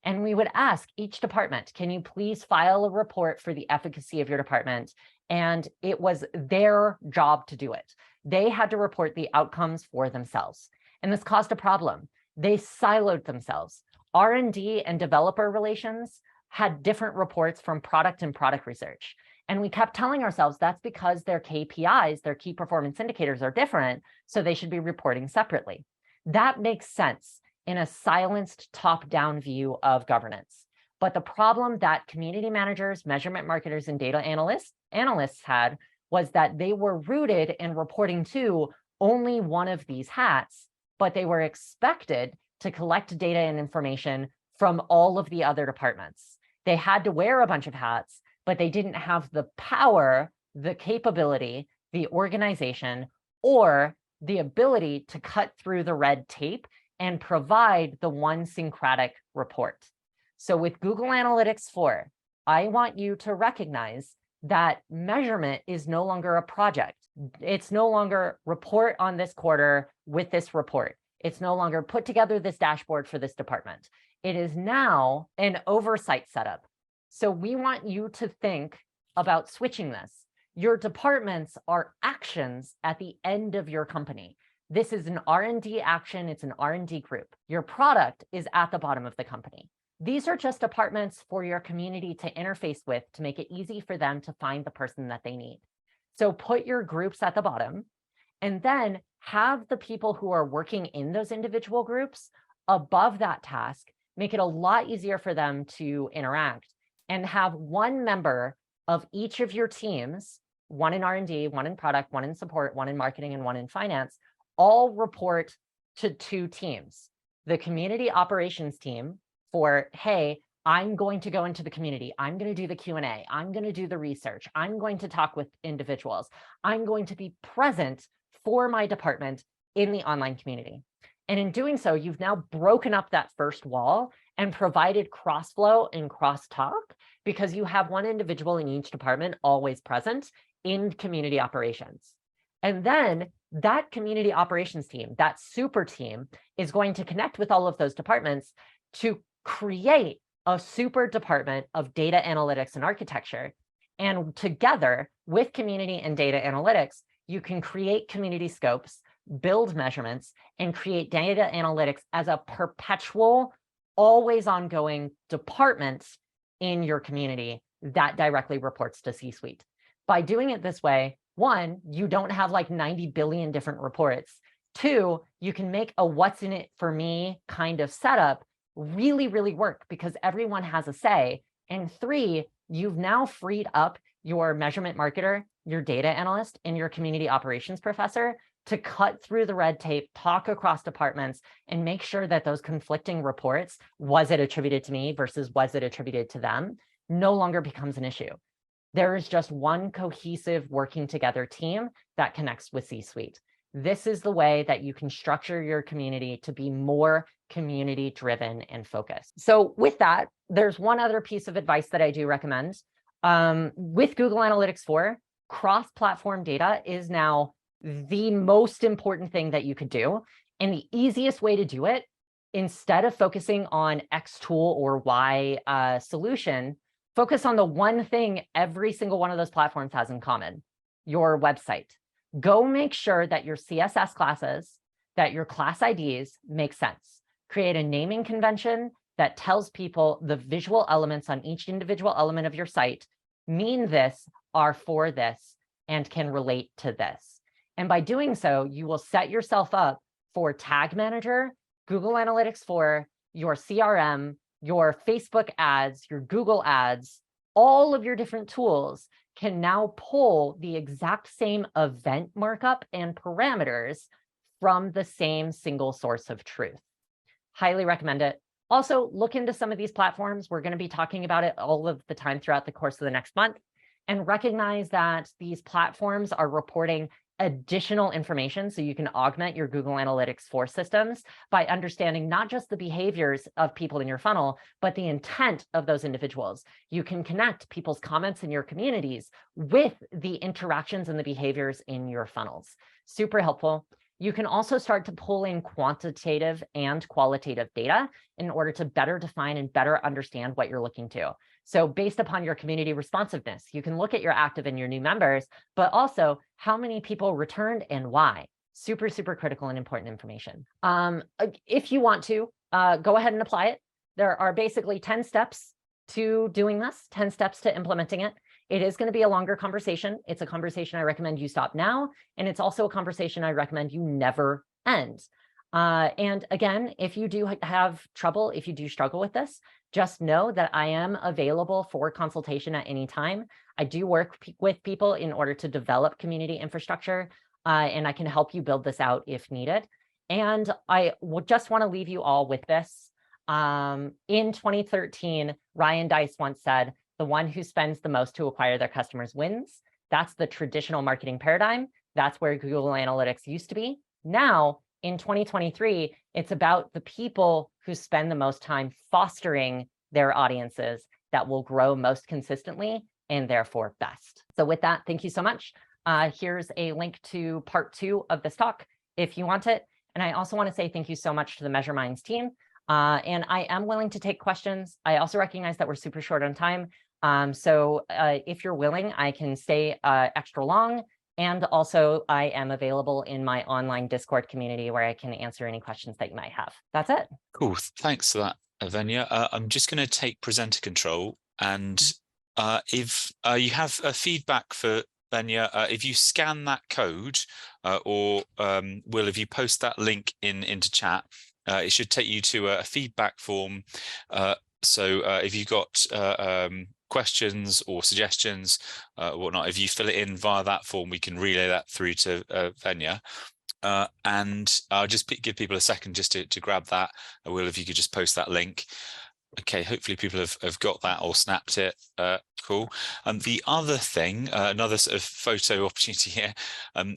S1: And we would ask each department, can you please file a report for the efficacy of your department? And it was their job to do it. They had to report the outcomes for themselves. And this caused a problem. They siloed themselves. R&D and developer relations had different reports from product and product research. And we kept telling ourselves that's because their KPIs, their key performance indicators, are different, so they should be reporting separately. That makes sense in a silenced top-down view of governance. But the problem that community managers, measurement marketers, and data analysts had was that they were rooted in reporting to only one of these hats, but they were expected to collect data and information from all of the other departments. They had to wear a bunch of hats, but they didn't have the power, the capability, the organization, or the ability to cut through the red tape and provide the one syncretic report. So with Google Analytics 4, I want you to recognize that measurement is no longer a project. It's no longer report on this quarter with this report. It's no longer put together this dashboard for this department. It is now an oversight setup. So we want you to think about switching this. Your departments are actions at the end of your company. This is an R&D action. It's an R&D group. Your product is at the bottom of the company. These are just departments for your community to interface with to make it easy for them to find the person that they need. So put your groups at the bottom and then have the people who are working in those individual groups above that task, make it a lot easier for them to interact, and have one member of each of your teams, one in R&D, one in product, one in support, one in marketing, and one in finance, all report to two teams. The community operations team for, hey, I'm going to go into the community. I'm going to do the Q&A. I'm going to do the research. I'm going to talk with individuals. I'm going to be present for my department in the online community. And in doing so, you've now broken up that first wall and provided cross-flow and cross-talk because you have one individual in each department always present in community operations. And then that community operations team, that super team, is going to connect with all of those departments to create a super department of data analytics and architecture. And together with community and data analytics, you can create community scopes, build measurements, and create data analytics as a perpetual, always ongoing department in your community that directly reports to C-suite. By doing it this way, one, you don't have like 90 billion different reports. Two, you can make a what's in it for me kind of setup really, really work because everyone has a say. And three, you've now freed up your measurement marketer, your data analyst, and your community operations professor to cut through the red tape, talk across departments, and make sure that those conflicting reports, was it attributed to me versus was it attributed to them, no longer becomes an issue. There is just one cohesive working together team that connects with C-suite. This is the way that you can structure your community to be more community driven and focused. So with that, there's one other piece of advice that I do recommend. With Google Analytics 4, cross-platform data is now the most important thing that you could do. And the easiest way to do it, instead of focusing on X tool or Y solution, focus on the one thing every single one of those platforms has in common, your website. Go make sure that your CSS classes, that your class IDs make sense. Create a naming convention that tells people the visual elements on each individual element of your site mean this, are for this, and can relate to this. And by doing so, you will set yourself up for Tag Manager, Google Analytics 4, your CRM, your Facebook ads, your Google ads, all of your different tools can now pull the exact same event markup and parameters from the same single source of truth. Highly recommend it. Also, look into some of these platforms. We're going to be talking about it all of the time throughout the course of the next month, and recognize that these platforms are reporting additional information so you can augment your Google Analytics 4 systems by understanding not just the behaviors of people in your funnel, but the intent of those individuals. You can connect people's comments in your communities with the interactions and the behaviors in your funnels. Super helpful. You can also start to pull in quantitative and qualitative data in order to better define and better understand what you're looking to. So based upon your community responsiveness, you can look at your active and your new members, but also how many people returned and why. Super, super critical and important information. If you want to, go ahead and apply it. There are basically 10 steps to doing this, 10 steps to implementing it. It is going to be a longer conversation. It's a conversation I recommend you stop now. And it's also a conversation I recommend you never end. And again, if you do have trouble, if you do struggle with this, just know that I am available for consultation at any time. I do work with people in order to develop community infrastructure, and I can help you build this out if needed. And I just want to leave you all with this. In 2013, Ryan Dice once said, "The one who spends the most to acquire their customers wins." That's the traditional marketing paradigm. That's where Google Analytics used to be. Now, in 2023, it's about the people who spend the most time fostering their audiences that will grow most consistently and therefore best. So with that, thank you so much. Here's a link to part 2 of this talk if you want it. And I also want to say thank you so much to the MeasureMinds team. And I am willing to take questions. I also recognize that we're super short on time. So if you're willing, I can stay extra long. And also, I am available in my online Discord community where I can answer any questions that you might have. That's it.
S2: Cool. Thanks for that, Venia. I'm just going to take presenter control. And if you have feedback for Venia, if you scan that code or Will, if you post that link into chat, it should take you to a feedback form. So if you've got questions or suggestions, whatnot, if you fill it in via that form, we can relay that through to Venia. And I'll just give people a second just to grab that. Will, if you could just post that link. Okay, hopefully people have got that or snapped it. Cool. And the other thing, another sort of photo opportunity here.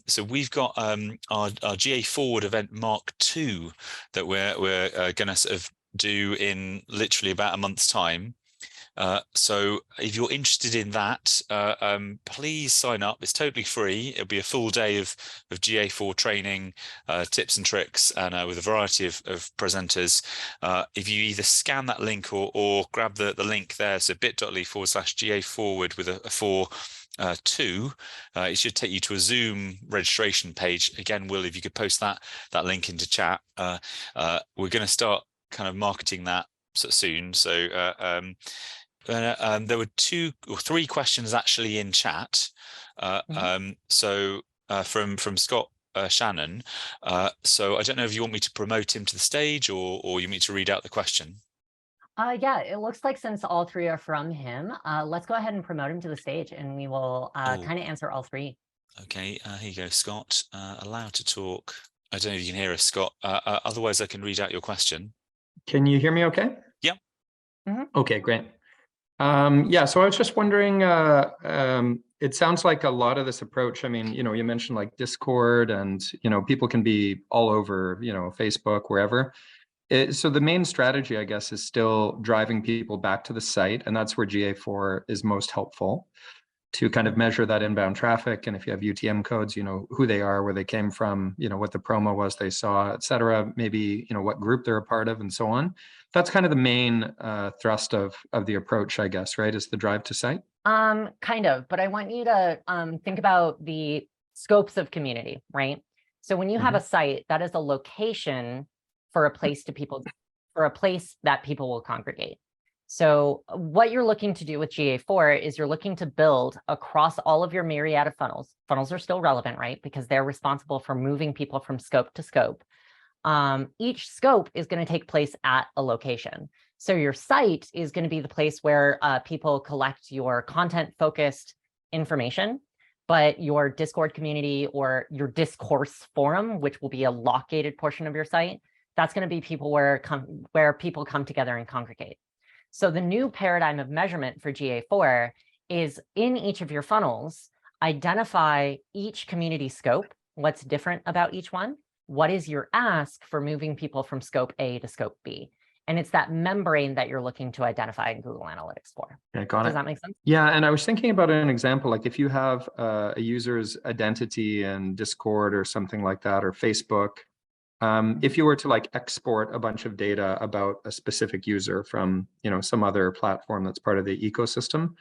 S2: So we've got our GA4 event Mark II that we're going to sort of do in literally about a month's time. So if you're interested in that, please sign up. It's totally free. It'll be a full day of GA4 training, tips and tricks, and with a variety of presenters. If you either scan that link or grab the link there, so bit.ly/GA4 with a 4 it should take you to a Zoom registration page. Again, Will, if you could post that link into chat. We're going to start kind of marketing that soon. So there were 2 or 3 questions actually in chat. So from Scott Shannon. So I don't know if you want me to promote him to the stage or you want me to read out the question.
S1: Yeah, it looks like since all 3 are from him, let's go ahead and promote him to the stage and we will kind of answer all 3.
S2: Okay, here you go, Scott. Allowed to talk. I don't know if you can hear us, Scott. Otherwise, I can read out your question.
S3: Can you hear me okay?
S2: Yeah.
S3: Okay, great. Yeah, so I was just wondering, it sounds like a lot of this approach, I mean, you mentioned like Discord and, people can be all over, Facebook, wherever. So the main strategy, I guess, is still driving people back to the site, and that's where GA4 is most helpful to kind of measure that inbound traffic. And if you have UTM codes, you know who they are, where they came from, you know what the promo was they saw, et cetera, maybe you know what group they're a part of, and so on. That's kind of the main thrust of the approach, I guess, right? Is the drive to site?
S1: Kind of, but I want you to think about the scopes of community, right? So when you have a site, that is a location for a place that people will congregate. So what you're looking to do with GA4 is you're looking to build across all of your myriad of funnels. Funnels are still relevant, right? Because they're responsible for moving people from scope to scope. Each scope is going to take place at a location. So your site is going to be the place where people collect your content-focused information, but your Discord community or your discourse forum, which will be a lock-gated portion of your site, that's going to be people where people come together and congregate. So the new paradigm of measurement for GA4 is in each of your funnels, identify each community scope, what's different about each one, what is your ask for moving people from scope A to scope B. And it's that membrane that you're looking to identify in Google Analytics for.
S3: Yeah, got it.
S1: Does that make sense?
S3: Yeah, and I was thinking about an example, like if you have a user's identity in Discord or something like that, or Facebook, if you were to like export a bunch of data about a specific user from, you know, some other platform that's part of the ecosystem,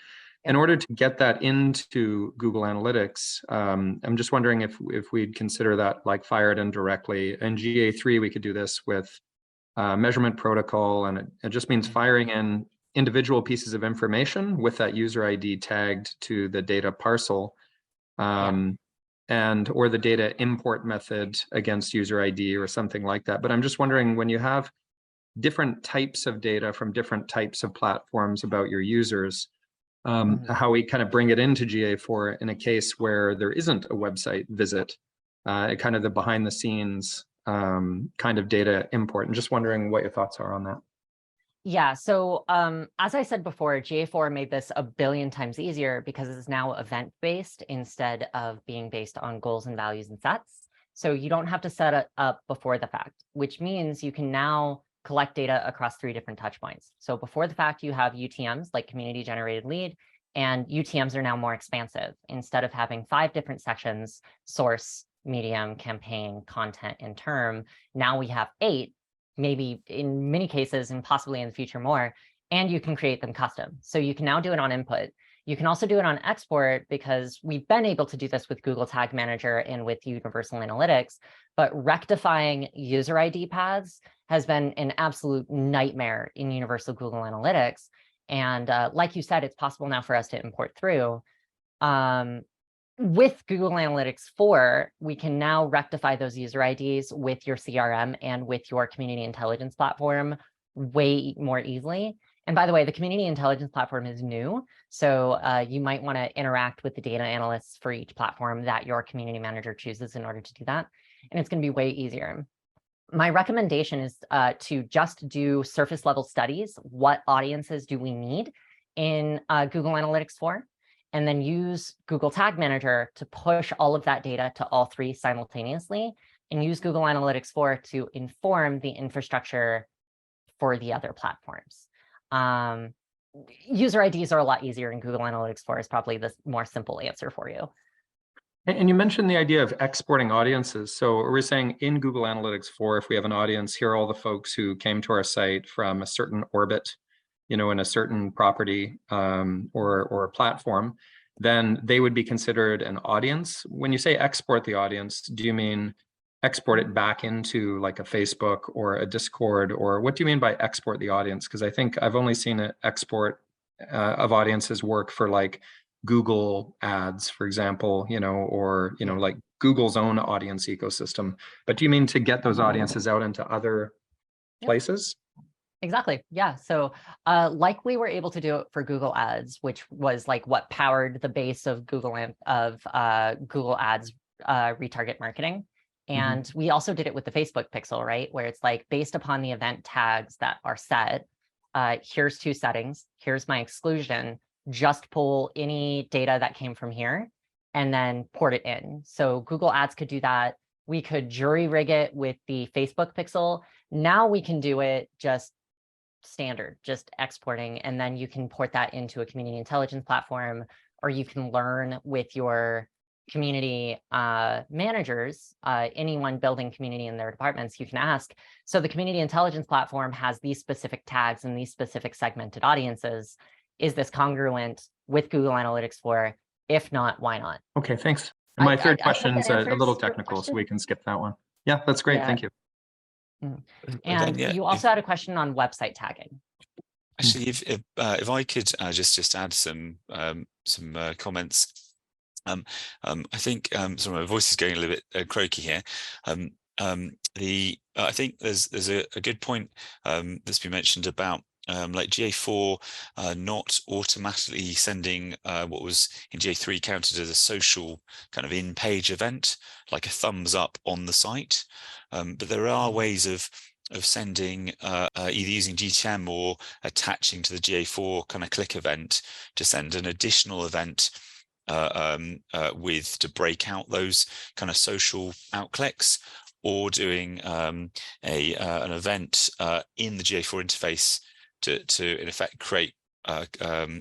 S3: in order to get that into Google Analytics, I'm just wondering if we'd consider that like fired in directly. In GA3, we could do this with measurement protocol, and it just means firing in individual pieces of information with that user ID tagged to the data parcel. And or the data import method against user ID or something like that. But I'm just wondering, when you have different types of data from different types of platforms about your users, how we kind of bring it into GA4 in a case where there isn't a website visit, kind of the behind the scenes kind of data import. And just wondering what your thoughts are on that.
S1: Yeah, so as I said before, GA4 made this a billion times easier because it's now event-based instead of being based on goals and values and sets. So you don't have to set it up before the fact, which means you can now collect data across 3 different touch points. So before the fact, you have UTMs, like community generated lead, and UTMs are now more expansive. Instead of having 5 different sections, source, medium, campaign, content, and term, now we have 8. Maybe in many cases and possibly in the future more, and you can create them custom. So you can now do it on input. You can also do it on export because we've been able to do this with Google Tag Manager and with Universal Analytics, but rectifying user ID paths has been an absolute nightmare in Universal Google Analytics. And like you said, it's possible now for us to import through. With Google Analytics 4, we can now rectify those user IDs with your CRM and with your community intelligence platform way more easily. And by the way, the community intelligence platform is new, so you might want to interact with the data analysts for each platform that your community manager chooses in order to do that. And it's going to be way easier. My recommendation is to just do surface level studies. What audiences do we need in Google Analytics 4? And then use Google Tag Manager to push all of that data to all 3 simultaneously, and use Google Analytics 4 to inform the infrastructure for the other platforms. User IDs are a lot easier, and Google Analytics 4 is probably the more simple answer for you.
S3: And you mentioned the idea of exporting audiences. So we're saying in Google Analytics 4, if we have an audience, here are all the folks who came to our site from a certain orbit, you know, in a certain property or a platform, then they would be considered an audience. When you say export the audience, do you mean export it back into like a Facebook or a Discord, or what do you mean by export the audience? Because I think I've only seen an export of audiences work for like Google ads, for example, you know, or, you know, like Google's own audience ecosystem. But do you mean to get those audiences out into other places?
S1: Exactly. Yeah. So like we were able to do it for Google Ads, which was like what powered the base of Google Ads retarget marketing. And we also did it with the Facebook pixel, right? Where it's like based upon the event tags that are set, here's 2 settings, here's my exclusion, just pull any data that came from here and then port it in. So Google Ads could do that. We could jury rig it with the Facebook pixel. Now we can do it just standard, just exporting, and then you can port that into a community intelligence platform, or you can learn with your community managers, anyone building community in their departments, you can ask, so the community intelligence platform has these specific tags and these specific segmented audiences. Is this congruent with Google Analytics 4? If not, why not?
S3: Okay, thanks. And my third question is a little technical, so we can skip that one. Yeah, that's great.
S1: Yeah.
S3: Thank you.
S1: And you also had a question on website tagging.
S2: Actually, if I could just add some comments. I think sorry, my voice is going a little bit croaky here. I think there's a good point that's been mentioned about like GA4 not automatically sending what was in GA3 counted as a social kind of in-page event, like a thumbs up on the site. But there are ways of sending either using GTM or attaching to the GA4 kind of click event to send an additional event to break out those kind of social outclicks, or doing an event in the GA4 interface to in effect create a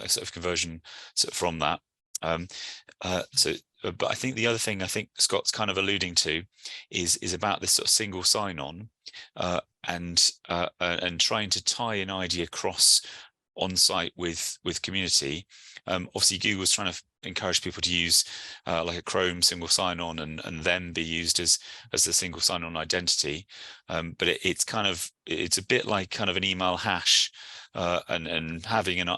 S2: sort of conversion from that. But I think the other thing I think Scott's kind of alluding to is about this sort of single sign-on and trying to tie an ID across on-site with community. Obviously, Google's trying to encourage people to use like a Chrome single sign-on and then be used as the single sign-on identity. But it's a bit like kind of an email hash and having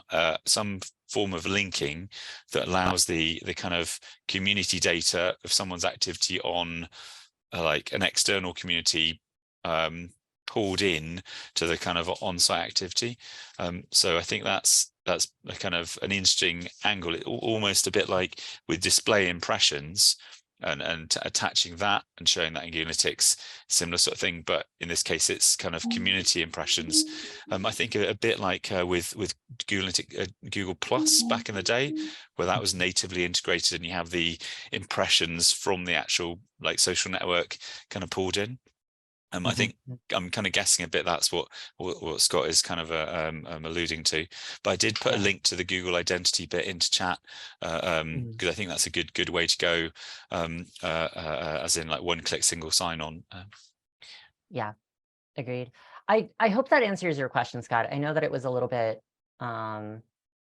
S2: some form of linking that allows the kind of community data of someone's activity on like an external community pulled in to the kind of on-site activity. So I think that's a kind of an interesting angle, almost a bit like with display impressions and attaching that and showing that in Analytics, similar sort of thing. But in this case, it's kind of community impressions. I think a bit like with Google Plus back in the day, where that was natively integrated and you have the impressions from the actual like social network kind of pulled in. I think I'm kind of guessing a bit that's what Scott is kind of alluding to. But I did put a link to the Google Identity bit into chat because I think that's a good way to go, as in like one-click single sign-on.
S1: Yeah, agreed. I hope that answers your question, Scott. I know that it was a little bit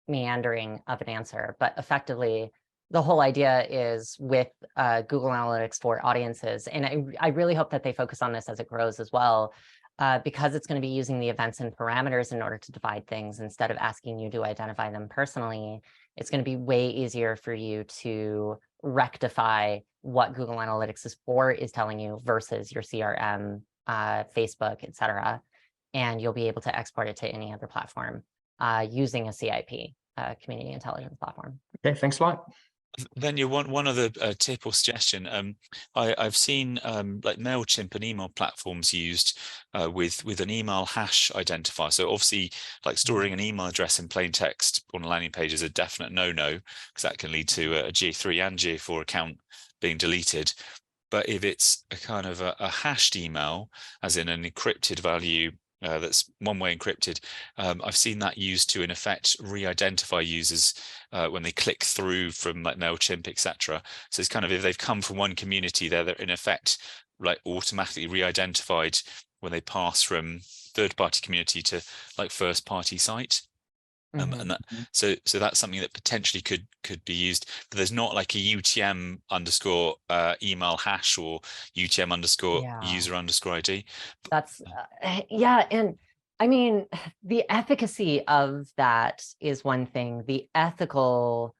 S1: meandering of an answer, but effectively, the whole idea is with Google Analytics for audiences, and I really hope that they focus on this as it grows as well, because it's going to be using the events and parameters in order to divide things instead of asking you to identify them personally. It's going to be way easier for you to rectify what Google Analytics is telling you versus your CRM, Facebook, etc. And you'll be able to export it to any other platform using a CIP, community intelligence platform.
S3: Okay, thanks a lot.
S2: Then one other tip or suggestion. I've seen like MailChimp and email platforms used with an email hash identifier. So obviously, like storing an email address in plain text on a landing page is a definite no-no, because that can lead to a GA3 and GA4 account being deleted. But if it's a kind of a hashed email, as in an encrypted value, that's one-way encrypted, I've seen that used to in effect re-identify users when they click through from like MailChimp, etc. So it's kind of, if they've come from one community, they're in effect like automatically re-identified when they pass from third-party community to like first-party site. And that, so that's something that potentially could be used, but there's not like a UTM underscore email hash or UTM underscore user underscore ID.
S1: That's and I mean, the efficacy of that is one thing, the ethical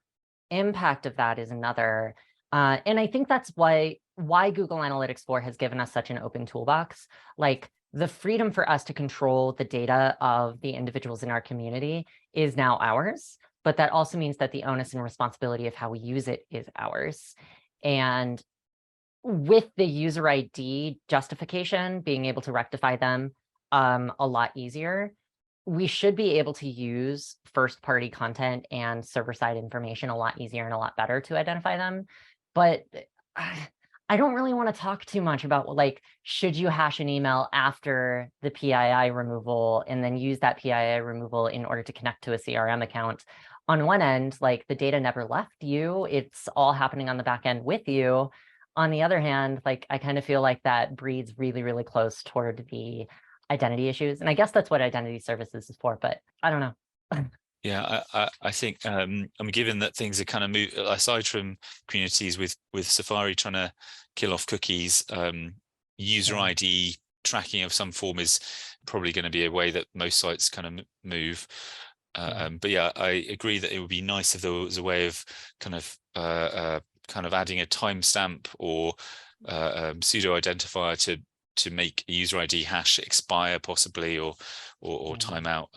S1: impact of that is another. And I think that's why Google Analytics 4 has given us such an open toolbox. Like, the freedom for us to control the data of the individuals in our community is now ours, but that also means that the onus and responsibility of how we use it is ours. And with the user ID justification, being able to rectify them a lot easier, we should be able to use first-party content and server-side information a lot easier and a lot better to identify them. But I don't really want to talk too much about like, should you hash an email after the PII removal and then use that PII removal in order to connect to a CRM account? On one end, like the data never left you, it's all happening on the back end with you. On the other hand, like I kind of feel like that breeds really, really close toward the identity issues. And I guess that's what identity services is for, but I don't know.
S2: Yeah, I think I mean, given that things are kind of moved aside from communities with Safari trying to kill off cookies, user
S1: Yeah.
S2: ID tracking of some form is probably going to be a way that most sites kind of move. But yeah, I agree that it would be nice if there was a way of kind of adding a timestamp or pseudo identifier to make a user ID hash expire possibly, or time out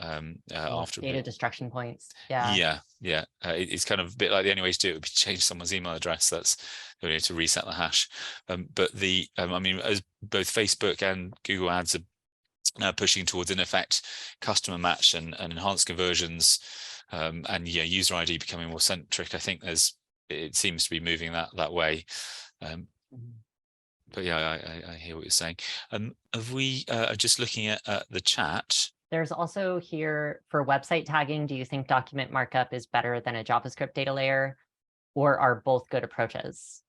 S2: after
S1: data destruction points. Yeah.
S2: Yeah. It's kind of a bit like the only way to do it would be to change someone's email address. That's the only way to reset the hash. But the I mean, as both Facebook and Google Ads are pushing towards, in effect, customer match and enhanced conversions, and yeah, user ID becoming more centric, I think it seems to be moving that way. But yeah, I hear what you're saying. Have we just looking at the chat?
S1: There's also here for website tagging, do you think document markup is better than a JavaScript data layer, or are both good approaches?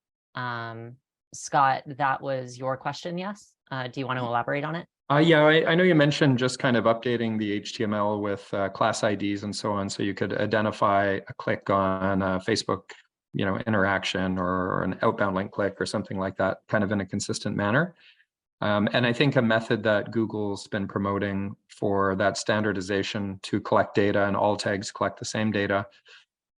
S1: Scott, that was your question, yes? Do you want to elaborate on it?
S3: Yeah, I know you mentioned just kind of updating the HTML with class IDs and so on, so you could identify a click on a Facebook, interaction or an outbound link click or something like that, kind of in a consistent manner. And I think a method that Google's been promoting for that standardization to collect data and all tags collect the same data,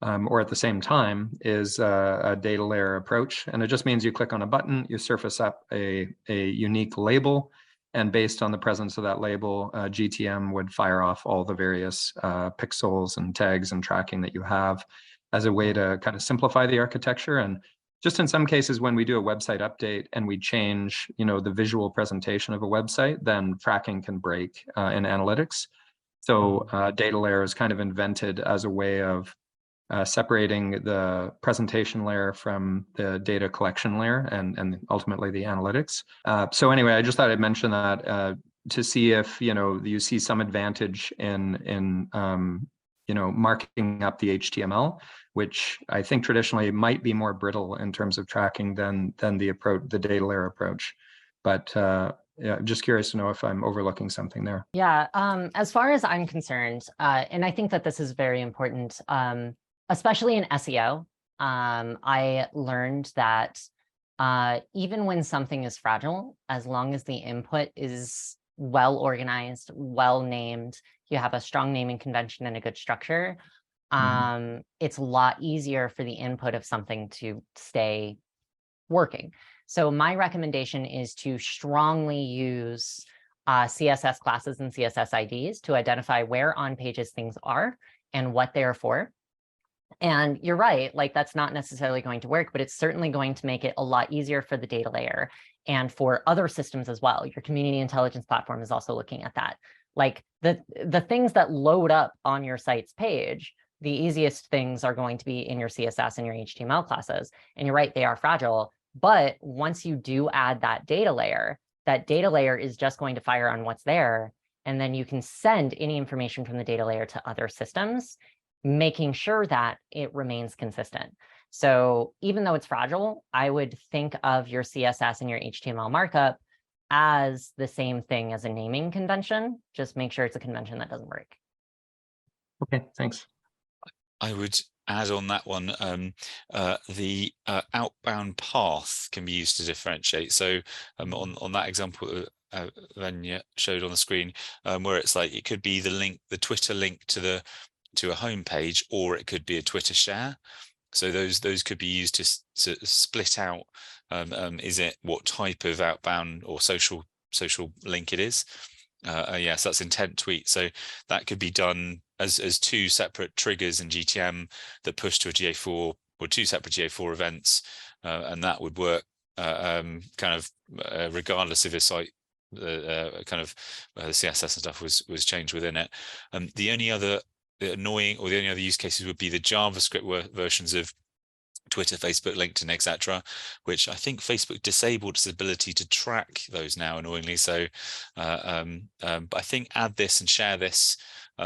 S3: or at the same time, is a data layer approach. And it just means you click on a button, you surface up a unique label, and based on the presence of that label, GTM would fire off all the various pixels and tags and tracking that you have as a way to kind of simplify the architecture. And just in some cases, when we do a website update and we change, the visual presentation of a website, then tracking can break in analytics. So data layer is kind of invented as a way of separating the presentation layer from the data collection layer and ultimately the analytics. So anyway, I just thought I'd mention that to see if you see some advantage in marking up the HTML, which I think traditionally might be more brittle in terms of tracking than the data layer approach. But yeah, I'm just curious to know if I'm overlooking something there.
S1: Yeah, as far as I'm concerned, and I think that this is very important, especially in SEO, I learned that even when something is fragile, as long as the input is well organized, well named, you have a strong naming convention and a good structure, it's a lot easier for the input of something to stay working. So my recommendation is to strongly use CSS classes and CSS IDs to identify where on pages things are and what they're for. And you're right, like that's not necessarily going to work, but it's certainly going to make it a lot easier for the data layer and for other systems as well. Your community intelligence platform is also looking at that. Like the things that load up on your site's page, the easiest things are going to be in your CSS and your HTML classes. And you're right, they are fragile. But once you do add that data layer is just going to fire on what's there. And then you can send any information from the data layer to other systems, making sure that it remains consistent. So even though it's fragile, I would think of your CSS and your HTML markup as the same thing as a naming convention. Just make sure it's a convention that doesn't break.
S3: Okay, thanks.
S2: I would add on that one, the outbound path can be used to differentiate. So on that example Venia showed on the screen, where it's like it could be the Twitter link to a home page, or it could be a Twitter share. So those could be used to split out. Is it what type of outbound or social link it is? Yes, that's intent tweet. So that could be done as two separate triggers in GTM that push to a GA4 or two separate GA4 events, and that would work kind of regardless if a site kind of the CSS and stuff was changed within it. The only other use cases would be the JavaScript versions of Twitter, Facebook, LinkedIn, etc., which I think Facebook disabled its ability to track those now, annoyingly. So, but I think add this and share this.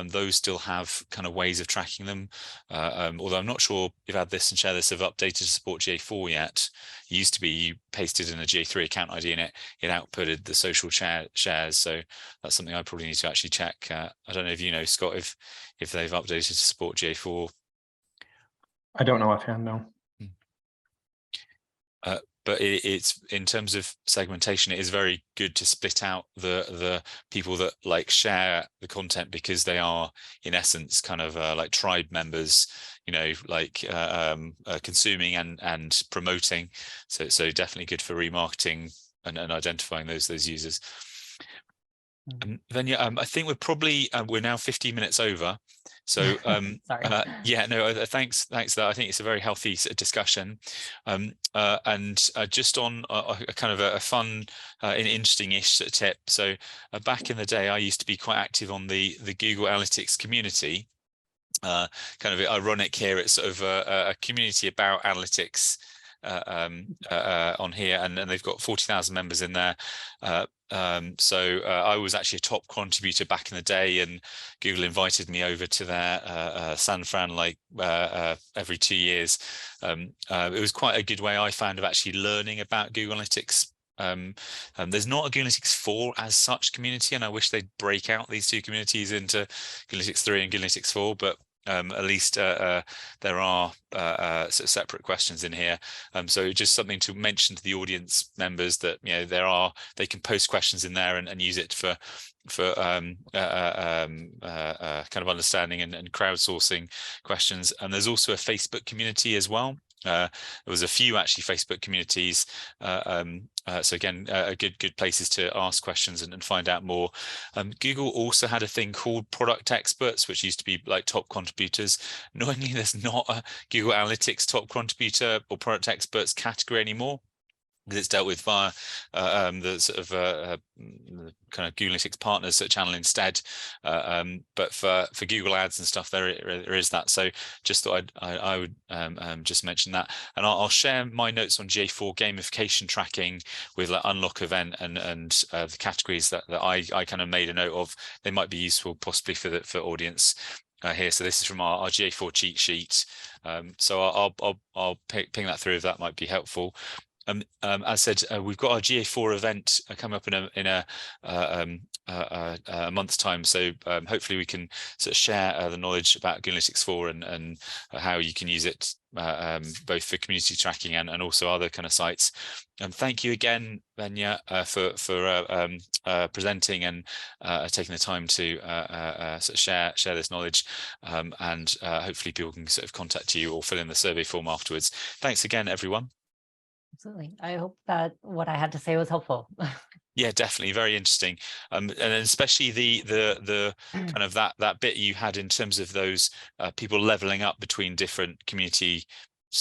S2: Those still have kind of ways of tracking them. Although I'm not sure if add this and share this have updated to support GA4 yet. It used to be you pasted in a GA3 account ID and it outputted the social shares. So that's something I probably need to actually check. I don't know if you know, Scott, if they've updated to support GA4.
S3: I don't know offhand, no.
S2: But it's in terms of segmentation, it is very good to split out the people that like share the content, because they are in essence kind of like tribe members, you know, like consuming and promoting. So definitely good for remarketing and identifying those users. Venia, I think we're probably we're now 15 minutes over. So
S1: Sorry.
S2: yeah, no, thanks for that. I think it's a very healthy discussion. And just on a kind of a fun and interesting-ish tip. So back in the day, I used to be quite active on the Google Analytics community. Kind of ironic here, it's sort of a community about analytics on here, and they've got 40,000 members in there. So I was actually a top contributor back in the day, and Google invited me over to their San Fran like every 2 years. It was quite a good way, I found, of actually learning about Google Analytics. There's not a Google Analytics 4 as such community, and I wish they'd break out these two communities into Google Analytics 3 and Google Analytics 4, but at least there are sort of separate questions in here. So just something to mention to the audience members that, you know, they can post questions in there and use it for kind of understanding and crowdsourcing questions. And there's also a Facebook community as well. There was a few actually Facebook communities. So again, good places to ask questions and find out more. Google also had a thing called product experts, which used to be like top contributors. Annoyingly, there's not a Google Analytics top contributor or product experts category anymore, because it's dealt with via the sort of kind of Google Analytics partners at Channel instead. But for Google Ads and stuff, there is that. So just thought I would just mention that. And I'll share my notes on GA4 gamification tracking with like unlock event and the categories that I kind of made a note of. They might be useful possibly for audience. Here, so this is from our GA4 cheat sheet. So I'll ping that through if that might be helpful. As I said, we've got our GA4 event coming up in a month's time. So hopefully we can sort of share the knowledge about Google Analytics 4 and how you can use it both for community tracking and also other kind of sites. Thank you again, Venia, for presenting and taking the time to sort of share this knowledge, and hopefully people can sort of contact you or fill in the survey form afterwards. Thanks again, everyone.
S1: Absolutely. I hope that what I had to say was helpful.
S2: Yeah, definitely very interesting, and especially the kind of that bit you had in terms of those people leveling up between different community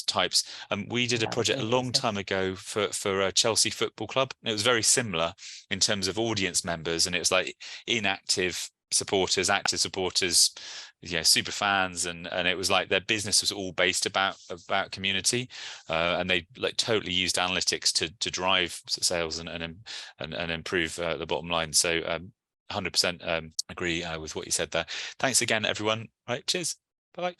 S2: types. We did a project a long time ago for a Chelsea Football Club, and it was very similar in terms of audience members, and it was like inactive supporters, active supporters, yeah, super fans, and it was like their business was all based about community, and they like totally used analytics to drive sales and improve the bottom line. So 100% agree with what you said there. Thanks again, everyone. Right, cheers. Bye bye.